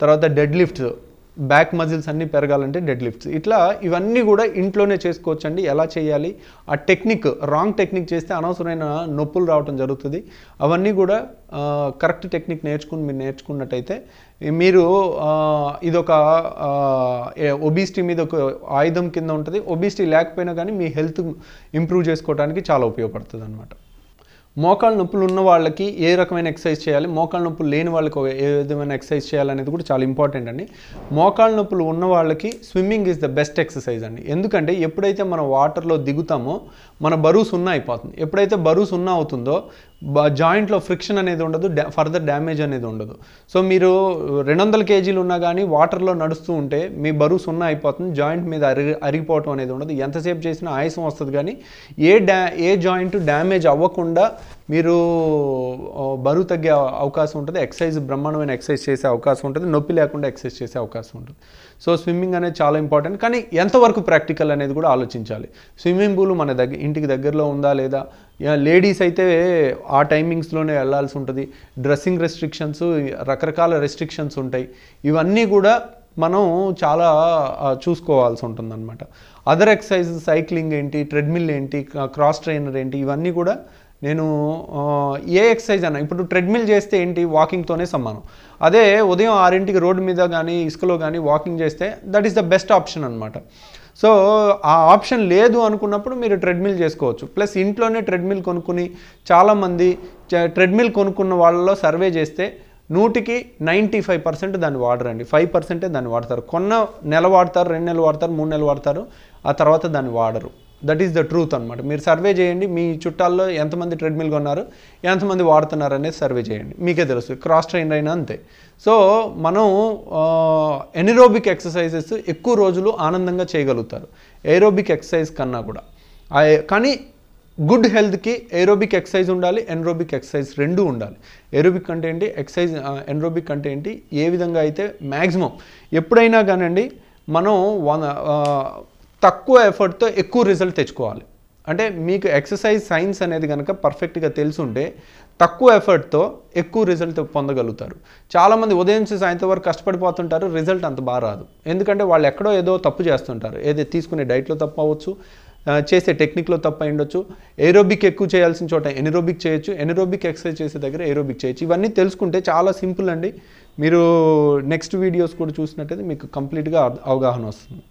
తర్వాత డెడ్ లిఫ్ట్స్, బ్యాక్ మజిల్స్ అన్నీ పెరగాలంటే డెడ్ లిఫ్ట్స్. ఇట్లా ఇవన్నీ కూడా ఇంట్లోనే చేసుకోవచ్చండి. ఎలా చేయాలి, ఆ టెక్నిక్ రాంగ్ టెక్నిక్ చేస్తే అనవసరమైన నొప్పులు రావడం జరుగుతుంది. అవన్నీ కూడా కరెక్ట్ టెక్నిక్ మీరు నేర్చుకున్నట్టయితే మీరు ఇదొక ఒబిసిటీ మీద ఒక ఆయుధం కింద ఉంటుంది. ఒబిసిటీ లేకపోయినా కానీ మీ హెల్త్ ఇంప్రూవ్ చేసుకోవడానికి చాలా ఉపయోగపడుతుంది అన్నమాట. మోకాళ్ళ నొప్పులు ఉన్న వాళ్ళకి ఏ రకమైన ఎక్సర్సైజ్ చేయాలి, మోకాళ్ళ నొప్పులు లేని వాళ్ళకి ఏ విధమైన ఎక్సర్సైజ్ చేయాలనేది కూడా చాలా ఇంపార్టెంట్ అండి. మోకాళ్ళ నొప్పులు ఉన్న వాళ్ళకి swimming is the best exercise అండి. ఎందుకంటే ఎప్పుడైతే మనం వాటర్లో దిగుతామో మన బరువు సున్నా అయిపోతుంది. ఎప్పుడైతే బరువు సున్నా అవుతుందో జాయింట్లో ఫ్రిక్షన్ అనేది ఉండదు, ఫర్దర్ డ్యామేజ్ అనేది ఉండదు. సో మీరు 200 కేజీలు ఉన్నా కానీ వాటర్లో నడుస్తూ ఉంటే మీ బరువు సున్నా అయిపోతుంది, జాయింట్ మీద అరిగిపోవటం అనేది ఉండదు. ఎంతసేపు చేసినా ఆయాసం వస్తుంది, కానీ ఏ జాయింట్ డ్యామేజ్ అవ్వకుండా మీరు బరువు తగ్గే అవకాశం ఉంటుంది. ఎక్సర్సైజ్ బ్రహ్మాండమైన ఎక్సర్సైజ్ చేసే అవకాశం ఉంటుంది, నొప్పి లేకుండా ఎక్సర్సైజ్ చేసే అవకాశం ఉంటుంది. సో స్విమ్మింగ్ అనేది చాలా ఇంపార్టెంట్, కానీ ఎంతవరకు ప్రాక్టికల్ అనేది కూడా ఆలోచించాలి. స్విమ్మింగ్ పూల్ మన ఇంటికి దగ్గరలో ఉందా లేదా, లేడీస్ అయితే ఆ టైమింగ్స్లోనే వెళ్ళాల్సి ఉంటుంది. డ్రెస్సింగ్ రెస్ట్రిక్షన్స్, రకరకాల రెస్ట్రిక్షన్స్ ఉంటాయి. ఇవన్నీ కూడా మనం చాలా చూసుకోవాల్సి ఉంటుంది అనమాట. అదర్ ఎక్సర్సైజ్ సైక్లింగ్ ఏంటి, ట్రెడ్మిల్ ఏంటి, క్రాస్ ట్రైనర్ ఏంటి, ఇవన్నీ కూడా నేను ఏ ఎక్సర్సైజ్ అన్నా ఇప్పుడు ట్రెడ్మిల్ చేస్తే ఏంటి, వాకింగ్తోనే సమానం. అదే ఉదయం 6ంటికి రోడ్డు మీద కానీ ఇసుకలో కానీ వాకింగ్ చేస్తే that is the best option అనమాట. సో ఆ ఆప్షన్ లేదు అనుకున్నప్పుడు మీరు ట్రెడ్మిల్ చేసుకోవచ్చు. ప్లస్ ఇంట్లోనే ట్రెడ్మిల్ కొనుక్కుని చాలామంది ట్రెడ్మిల్ కొనుక్కున్న వాళ్ళలో సర్వే చేస్తే 100కి 95% దాన్ని వాడరండి. 5%ఏ దాన్ని వాడతారు. కొన్న నెల వాడతారు, 2 నెలలు వాడతారు, 3 నెలలు వాడతారు, ఆ తర్వాత దాన్ని వాడరు. దట్ ఈస్ ద ట్రూత్ అనమాట. మీరు సర్వే చేయండి, మీ చుట్టాల్లో ఎంతమంది ట్రెడ్మిల్ కొన్నారు, ఎంతమంది వాడుతున్నారు అనేది సర్వే చేయండి, మీకే తెలుస్తుంది. క్రాస్ ట్రైనర్ అయినా అంతే. సో మనం ఎనిరోబిక్ ఎక్సర్సైజెస్ ఎక్కువ రోజులు ఆనందంగా చేయగలుగుతారు ఏరోబిక్ ఎక్సర్సైజ్ కన్నా కూడా. కానీ గుడ్ హెల్త్కి ఏరోబిక్ ఎక్సర్సైజ్ ఉండాలి, ఎన్రోబిక్ ఎక్సర్సైజ్ రెండూ ఉండాలి. ఏరోబిక్ అంటే ఏంటి, ఎక్సర్సైజ్ ఎన్రోబిక్ అంటే ఏంటి, ఏ విధంగా అయితే మ్యాక్సిమం ఎప్పుడైనా కానివ్వండి మనం తక్కువ ఎఫర్ట్తో ఎక్కువ రిజల్ట్ తెచ్చుకోవాలి. అంటే మీకు ఎక్సర్సైజ్ సైన్స్ అనేది కనుక పర్ఫెక్ట్గా తెలుసుంటే తక్కువ ఎఫర్ట్తో ఎక్కువ రిజల్ట్ పొందగలుగుతారు. చాలామంది ఉదయం నుంచి సాయంత్రం వరకు కష్టపడిపోతుంటారు, రిజల్ట్ అంత బాగా రాదు. ఎందుకంటే వాళ్ళు ఎక్కడో ఏదో తప్పు చేస్తుంటారు. ఏదో తీసుకునే డైట్లో తప్పు అవ్వచ్చు, చేసే టెక్నిక్లో తప్పు అయి ఉండొచ్చు. ఏరోబిక్ ఎక్కువ చేయాల్సిన చోట ఎనిరోబిక్ చేయొచ్చు, ఎనిరోబిక్ ఎక్సర్సైజ్ చేసే దగ్గర ఏరోబిక్ చేయొచ్చు. ఇవన్నీ తెలుసుకుంటే చాలా సింపుల్ అండి. మీరు నెక్స్ట్ వీడియోస్ కూడా చూసినట్టయితే మీకు కంప్లీట్గా అవగాహన వస్తుంది.